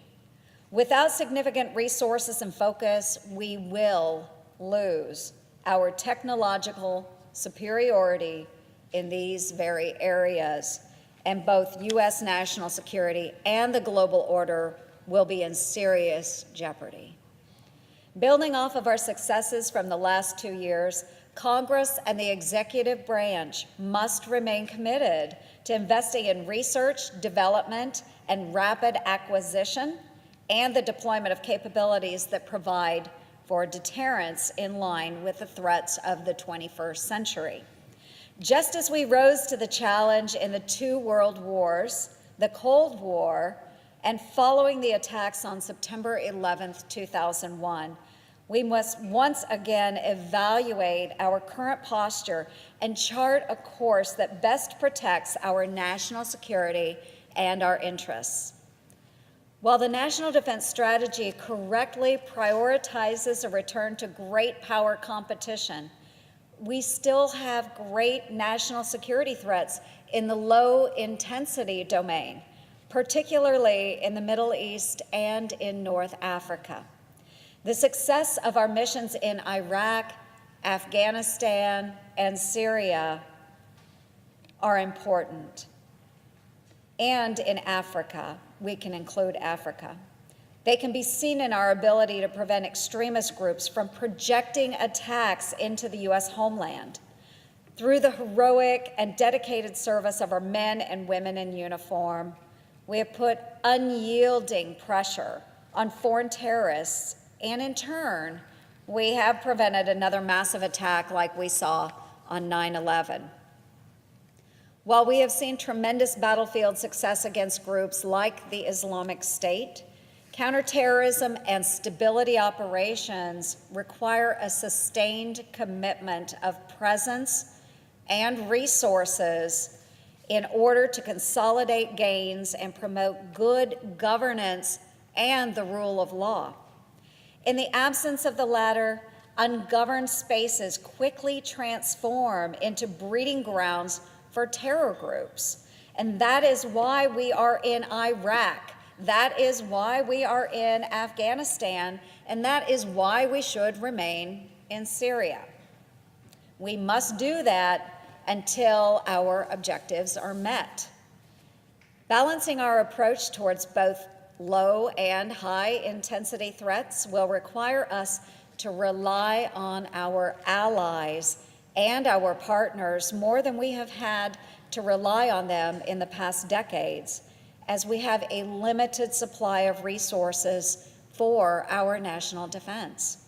Without significant resources and focus, we will lose our technological superiority in these very areas, and both U.S. national security and the global order will be in serious jeopardy. Building off of our successes from the last 2 years, Congress and the executive branch must remain committed to investing in research, development, and rapid acquisition, and the deployment of capabilities that provide for deterrence in line with the threats of the 21st century. Just as we rose to the challenge in the 2 world wars, the Cold War, and following the attacks on September 11th, 2001, we must once again evaluate our current posture and chart a course that best protects our national security and our interests. While the National Defense Strategy correctly prioritizes a return to great power competition, we still have great national security threats in the low-intensity domain, particularly in the Middle East and in North Africa. The success of our missions in Iraq, Afghanistan, and Syria are important. And in Africa, we can include Africa. They can be seen in our ability to prevent extremist groups from projecting attacks into the U.S. homeland through the heroic and dedicated service of our men and women in uniform. We have put unyielding pressure on foreign terrorists, and in turn, we have prevented another massive attack like we saw on 9/11. While we have seen tremendous battlefield success against groups like the Islamic State, counterterrorism and stability operations require a sustained commitment of presence and resources in order to consolidate gains and promote good governance and the rule of law. In the absence of the latter, ungoverned spaces quickly transform into breeding grounds for terror groups. And that is why we are in Iraq. That is why we are in Afghanistan. And that is why we should remain in Syria. We must do that until our objectives are met. Balancing our approach towards both low and high intensity threats will require us to rely on our allies and our partners more than we have had to rely on them in the past decades, as we have a limited supply of resources for our national defense.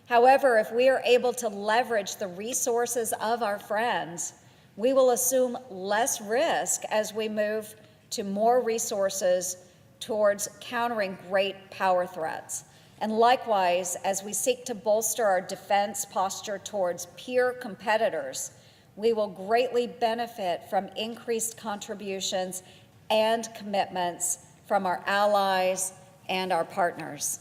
However, if we are able to leverage the resources of our friends, we will assume less risk as we move to more resources towards countering great power threats. And likewise, as we seek to bolster our defense posture towards peer competitors, we will greatly benefit from increased contributions and commitments from our allies and our partners.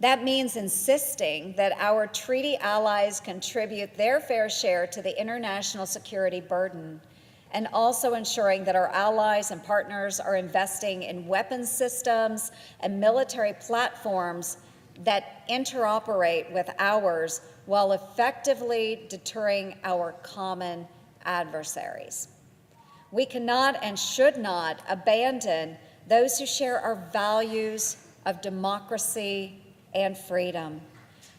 That means insisting that our treaty allies contribute their fair share to the international security burden, and also ensuring that our allies and partners are investing in weapons systems and military platforms that interoperate with ours while effectively deterring our common adversaries. We cannot and should not abandon those who share our values of democracy and freedom,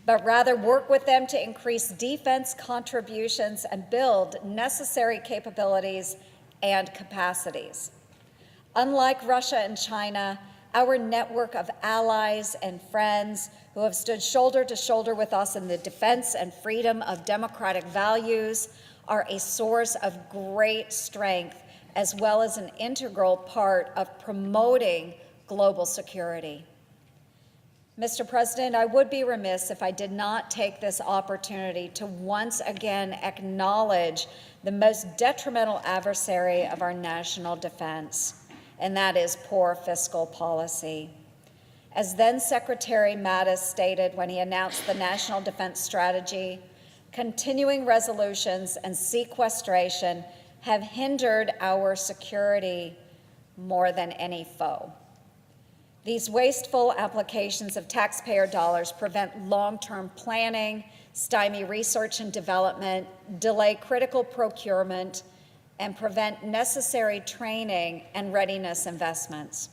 but rather work with them to increase defense contributions and build necessary capabilities and capacities. Unlike Russia and China, our network of allies and friends who have stood shoulder to shoulder with us in the defense and freedom of democratic values are a source of great strength, as well as an integral part of promoting global security. Mr. President, I would be remiss if I did not take this opportunity to once again acknowledge the most detrimental adversary of our national defense, and that is poor fiscal policy. As then Secretary Mattis stated when he announced the National Defense Strategy, continuing resolutions and sequestration have hindered our security more than any foe. These wasteful applications of taxpayer dollars prevent long-term planning, stymie research and development, delay critical procurement, and prevent necessary training and readiness investments.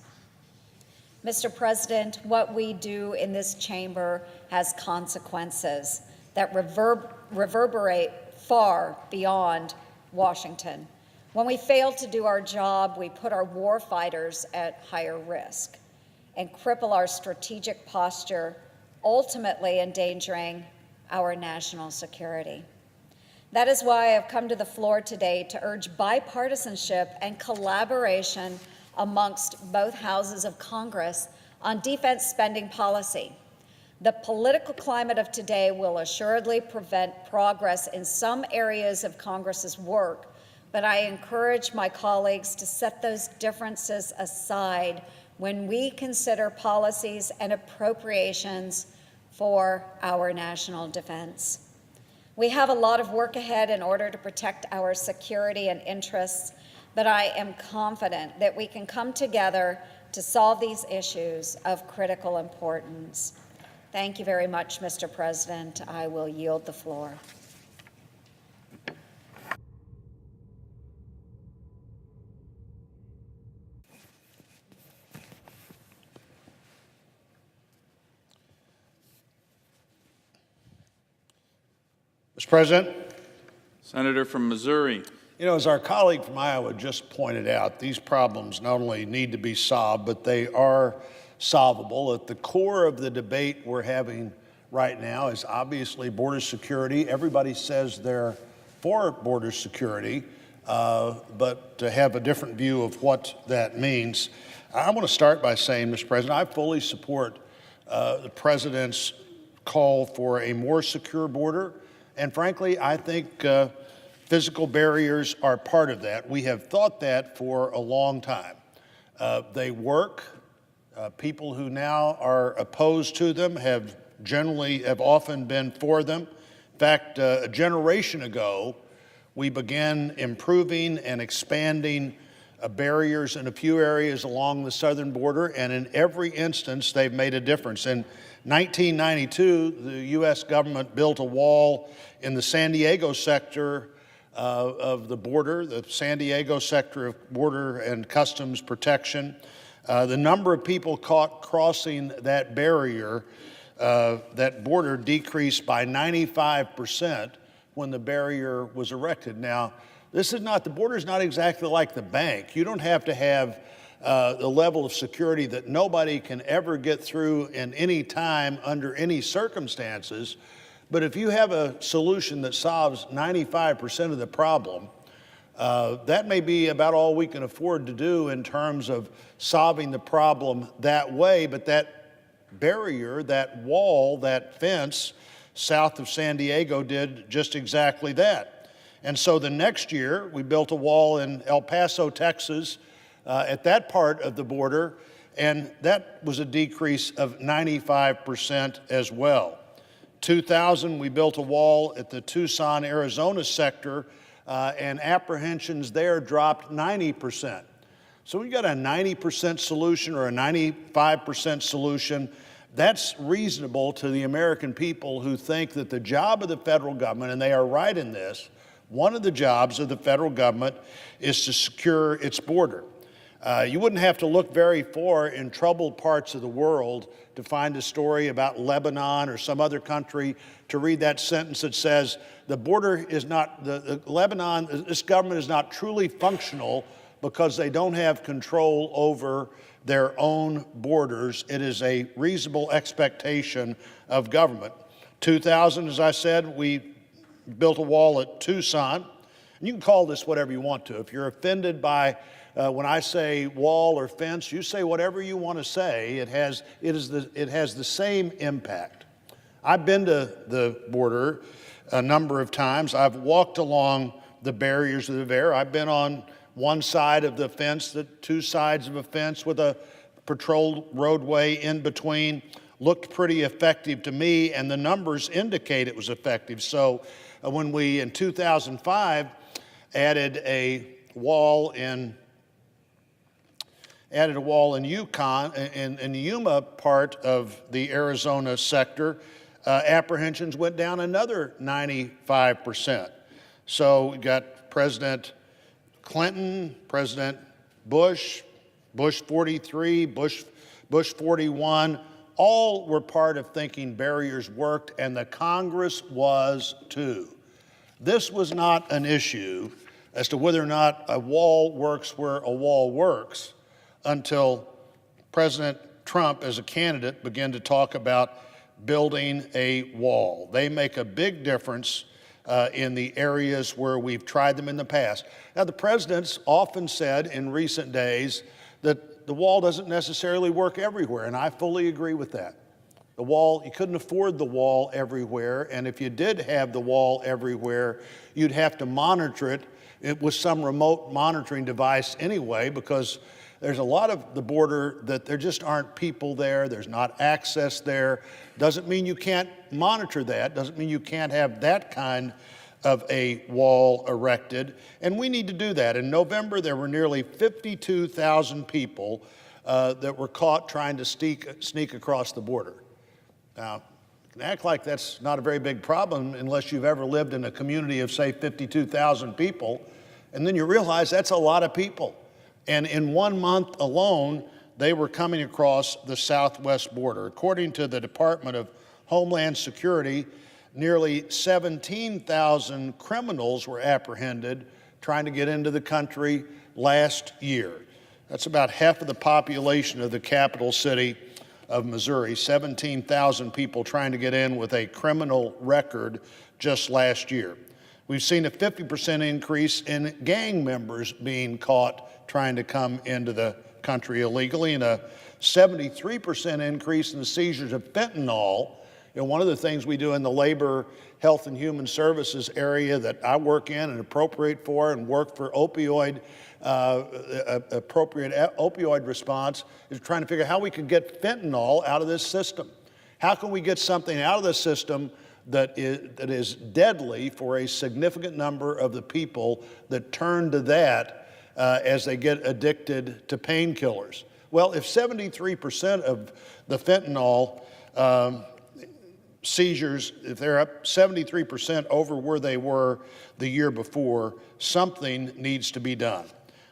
Mr. President, what we do in this chamber has consequences that reverberate far beyond Washington. When we fail to do our job, we put our war fighters at higher risk and cripple our strategic posture, ultimately endangering our national security. That is why I have come to the floor today to urge bipartisanship and collaboration amongst both houses of Congress on defense spending policy. The political climate of today will assuredly prevent progress in some areas of Congress's work, but I encourage my colleagues to set those differences aside when we consider policies and appropriations for our national defense. We have a lot of work ahead in order to protect our security and interests, but I am confident that we can come together to solve these issues of critical importance. Thank you very much, Mr. President. I will yield the floor. Mr. President. Senator from Missouri. You know, as our colleague from Iowa just pointed out, these problems not only need to be solved, but they are solvable. At the core of the debate we're having right now is obviously border security. Everybody says they're for border security, but to have a different view of what that means. I want to start by saying, Mr. President, I fully support the President's call for a more secure border, and frankly, I think physical barriers are part of that. We have thought that for a long time. They work. People who now are opposed to them have often been for them. In fact, a generation ago, we began improving and expanding barriers in a few areas along the southern border, and in every instance, they've made a difference. In 1992, the U.S. government built a wall in the San Diego sector of the border, the San Diego sector of Border and Customs Protection. The number of people caught crossing that barrier, that border, decreased by 95% when the barrier was erected. Now, the border is not exactly like the bank. You don't have to have the level of security that nobody can ever get through in any time under any circumstances. But if you have a solution that solves 95% of the problem, that may be about all we can afford to do in terms of solving the problem that way. But that barrier, that wall, that fence south of San Diego did just exactly that. And so the next year, we built a wall in El Paso, Texas, at that part of the border, and that was a decrease of 95% as well. 2000, we built a wall at the Tucson, Arizona sector, and apprehensions there dropped 90%. So we got a 90% solution or a 95% solution. That's reasonable to the American people who think that the job of the federal government, and they are right in this, one of the jobs of the federal government is to secure its border. You wouldn't have to look very far in troubled parts of the world to find a story about Lebanon or some other country to read that sentence that says the border is not, Lebanon, this government is not truly functional because they don't have control over their own borders. It is a reasonable expectation of government. 2000, as I said, we built a wall at Tucson. And you can call this whatever you want to. If you're offended by when I say wall or fence, you say whatever you want to say. It has the same impact. I've been to the border a number of times. I've walked along the barriers that are there. I've been on one side of the fence, the two sides of a fence with a patrolled roadway in between. Looked pretty effective to me, and the numbers indicate it was effective. So when we, in 2005, added a wall in Yukon, in the Yuma part of the Arizona sector, apprehensions went down another 95%. So we got President Clinton, President Bush, Bush 43, Bush 41, all were part of thinking barriers worked, and the Congress was too. This was not an issue as to whether or not a wall works where a wall works until President Trump, as a candidate, began to talk about building a wall. They make a big difference in the areas where we've tried them in the past. Now, the president's often said in recent days that the wall doesn't necessarily work everywhere, and I fully agree with that. The wall, you couldn't afford the wall everywhere, and if you did have the wall everywhere, you'd have to monitor it with some remote monitoring device anyway, because there's a lot of the border that there just aren't people there, there's not access there. Doesn't mean you can't monitor that, doesn't mean you can't have that kind of a wall erected, and we need to do that. In November, there were nearly 52,000 people that were caught trying to sneak across the border. Now, you can act like that's not a very big problem unless you've ever lived in a community of, say, 52,000 people, and then you realize that's a lot of people. And in 1 month alone, they were coming across the southwest border. According to the Department of Homeland Security, nearly 17,000 criminals were apprehended trying to get into the country last year. That's about half of the population of the capital city of Missouri, 17,000 people trying to get in with a criminal record just last year. We've seen a 50% increase in gang members being caught trying to come into the country illegally, and a 73% increase in the seizures of fentanyl. And one of the things we do in the Labor, Health, and Human Services area that I work in and appropriate for and work for appropriate opioid response is trying to figure out how we can get fentanyl out of this system. How can we get something out of the system that is deadly for a significant number of the people that turn to that as they get addicted to painkillers? Well, if 73% of the fentanyl seizures, if they're up 73% over where they were the year before, something needs to be done.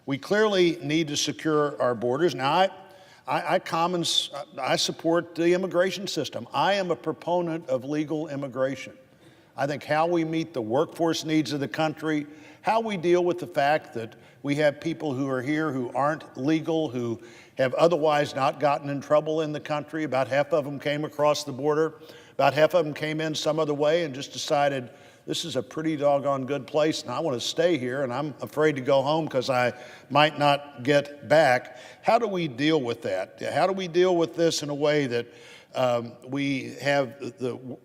We clearly need to secure our borders. Now, I support the immigration system. I am a proponent of legal immigration. I think how we meet the workforce needs of the country, how we deal with the fact that we have people who are here who aren't legal, who have otherwise not gotten in trouble in the country. About half of them came across the border. About half of them came in some other way and just decided, this is a pretty doggone good place and I want to stay here and I'm afraid to go home because I might not get back. How do we deal with that? How do we deal with this in a way that we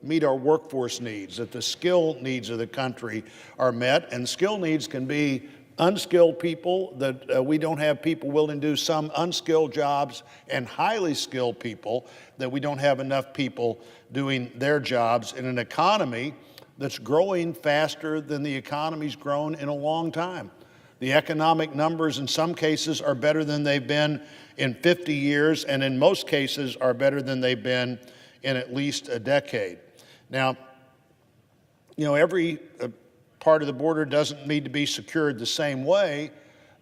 meet our workforce needs, that the skill needs of the country are met? And skill needs can be unskilled people, that we don't have people willing to do some unskilled jobs, and highly skilled people, that we don't have enough people doing their jobs in an economy that's growing faster than the economy's grown in a long time. The economic numbers in some cases are better than they've been in 50 years, and in most cases are better than they've been in at least a decade. Now, you know, every part of the border doesn't need to be secured the same way,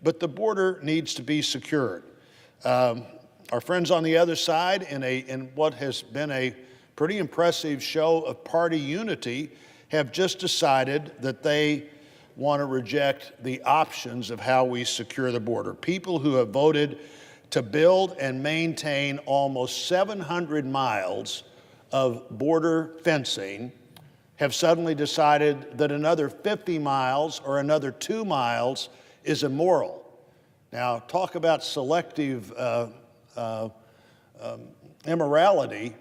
but the border needs to be secured. Our friends on the other side, in what has been a pretty impressive show of party unity, have just decided that they want to reject the options of how we secure the border. People who have voted to build and maintain almost 700 miles of border fencing have suddenly decided that another 50 miles or another 2 miles is immoral. Now, talk about selective immorality,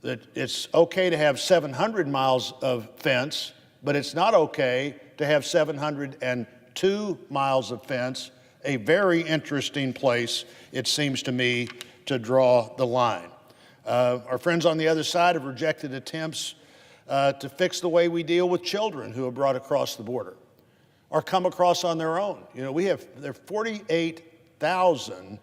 that it's okay to have 700 miles of fence, but it's not okay to have 702 miles of fence. A very interesting place, it seems to me, to draw the line. Our friends on the other side have rejected attempts to fix the way we deal with children who are brought across the border or come across on their own. You know, there are 48,000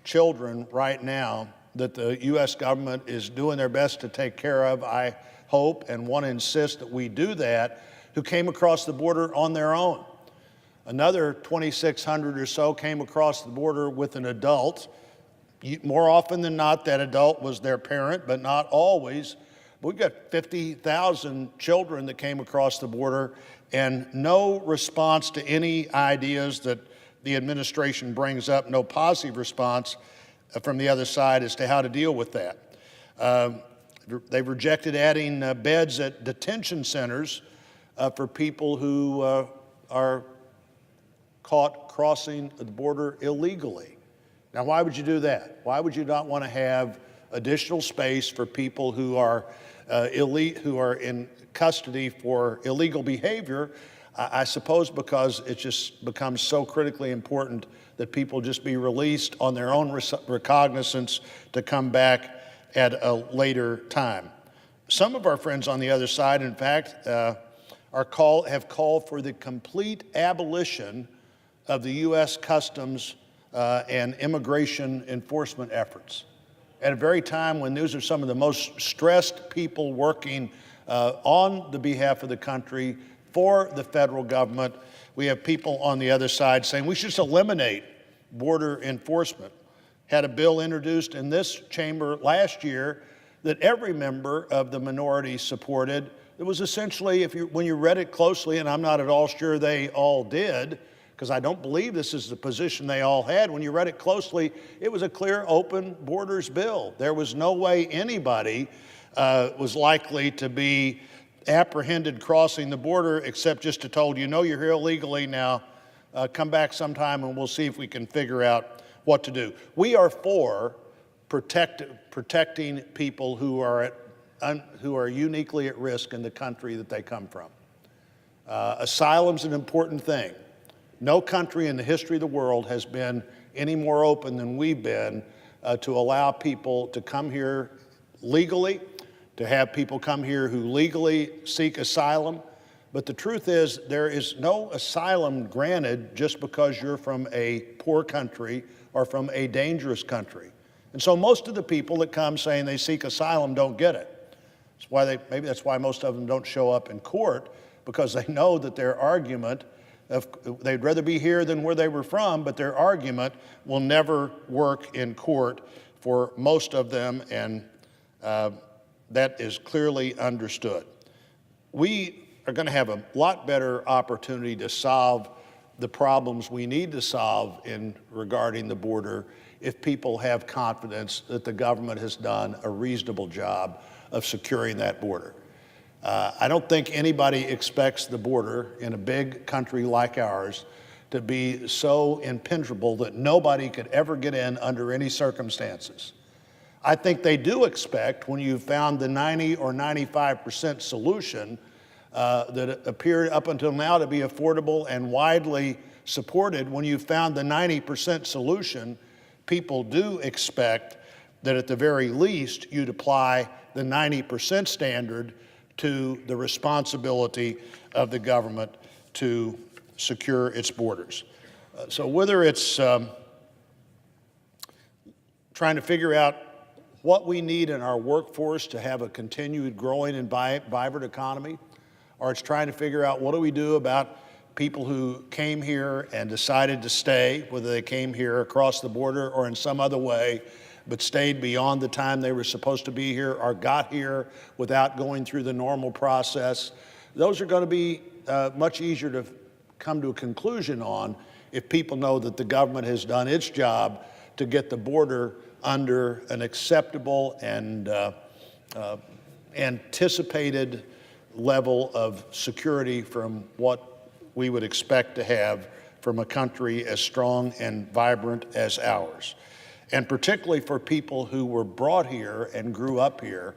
children right now that the U.S. government is doing their best to take care of, I hope, and want to insist that we do that, who came across the border on their own. Another 2,600 or so came across the border with an adult. More often than not, that adult was their parent, but not always. We've got 50,000 children that came across the border, and no response to any ideas that the administration brings up, no positive response from the other side as to how to deal with that. They've rejected adding beds at detention centers for people who are caught crossing the border illegally. Now, why would you do that? Why would you not want to have additional space for people who are in custody for illegal behavior? I suppose because it just becomes so critically important that people just be released on their own recognizance to come back at a later time. Some of our friends on the other side, in fact, have called for the complete abolition of the U.S. Customs and immigration enforcement efforts. At a very time when these are some of the most stressed people working on the behalf of the country for the federal government, we have people on the other side saying we should just eliminate border enforcement. Had a bill introduced in this chamber last year that every member of the minority supported. It was essentially, when you read it closely, and I'm not at all sure they all did, because I don't believe this is the position they all had. When you read it closely, it was a clear open borders bill. There was no way anybody was likely to be apprehended crossing the border except just to told, you know, you're here illegally now, come back sometime and we'll see if we can figure out what to do. We are for protecting people who are uniquely at risk in the country that they come from. Asylum's an important thing. No country in the history of the world has been any more open than we've been to allow people to come here legally, to have people come here who legally seek asylum. But the truth is, there is no asylum granted just because you're from a poor country or from a dangerous country. And so most of the people that come saying they seek asylum don't get it. Maybe that's why most of them don't show up in court, because they know that their argument, they'd rather be here than where they were from, but their argument will never work in court for most of them, and that is clearly understood. We are going to have a lot better opportunity to solve the problems we need to solve regarding the border if people have confidence that the government has done a reasonable job of securing that border. I don't think anybody expects the border in a big country like ours to be so impenetrable that nobody could ever get in under any circumstances. I think they do expect, when you've found the 90 or 95% solution that appeared up until now to be affordable and widely supported, when you've found the 90% solution, people do expect that at the very least you'd apply the 90% standard to the responsibility of the government to secure its borders. So whether it's trying to figure out what we need in our workforce to have a continued growing and vibrant economy, or it's trying to figure out what do we do about people who came here and decided to stay, whether they came here across the border or in some other way, but stayed beyond the time they were supposed to be here or got here without going through the normal process. Those are going to be much easier to come to a conclusion on if people know that the government has done its job to get the border under an acceptable and anticipated level of security from what we would expect to have from a country as strong and vibrant as ours. And particularly for people who were brought here and grew up here,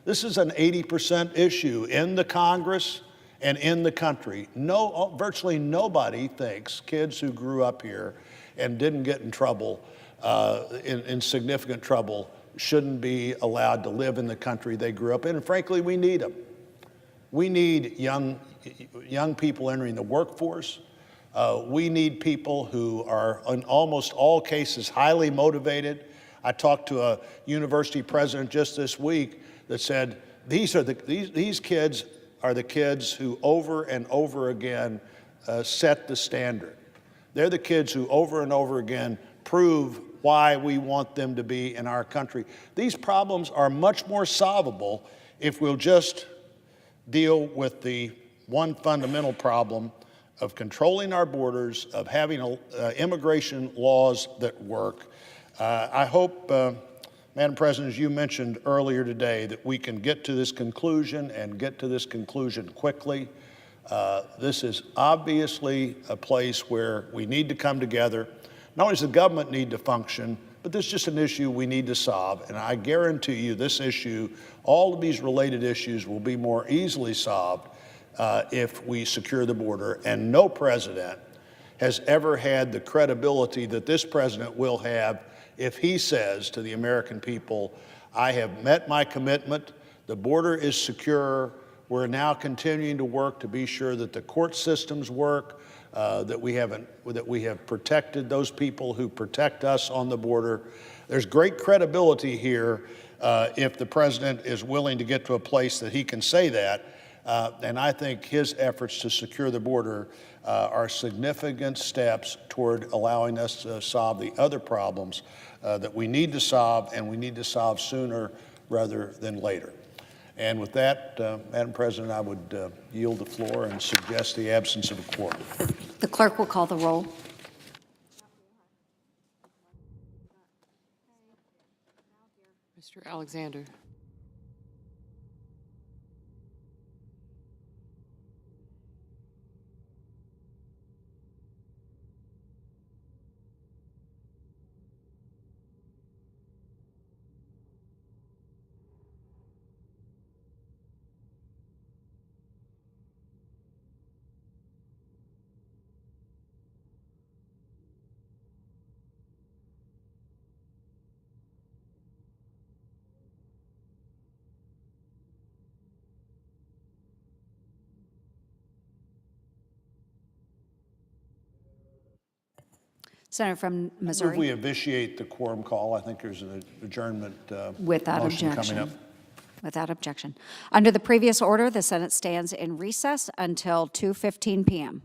this is an 80% issue in the Congress and in the country. Virtually nobody thinks kids who grew up here and didn't get in trouble, in significant trouble, shouldn't be allowed to live in the country they grew up in. And frankly, we need them. We need young people entering the workforce. We need people who are, in almost all cases, highly motivated. I talked to a university president just this week that said, these kids are the kids who over and over again set the standard. They're the kids who over and over again prove why we want them to be in our country. These problems are much more solvable if we'll just deal with the one fundamental problem of controlling our borders, of having immigration laws that work. I hope, Madam President, as you mentioned earlier today, that we can get to this conclusion and get to this conclusion quickly. This is obviously a place where we need to come together. Not only does the government need to function, but this is just an issue we need to solve. And I guarantee you this issue, all of these related issues will be more easily solved if we secure the border. And no president has ever had the credibility that this president will have if he says to the American people, I have met my commitment, the border is secure, we're now continuing to work to be sure that the court systems work, that we have protected those people who protect us on the border. There's great credibility here if the president is willing to get to a place that he can say that. And I think his efforts to secure the border are significant steps toward allowing us to solve the other problems that we need to solve, and we need to solve sooner rather than later. And with that, Madam President, I would yield the floor and suggest the absence of a quorum. The clerk will call the roll. Mr. Alexander. Senator from Move Missouri. we vitiate the quorum call. I think there's an adjournment Without motion objection. coming up. Without objection. Under the previous order, the Senate stands in recess until 2:15 p.m.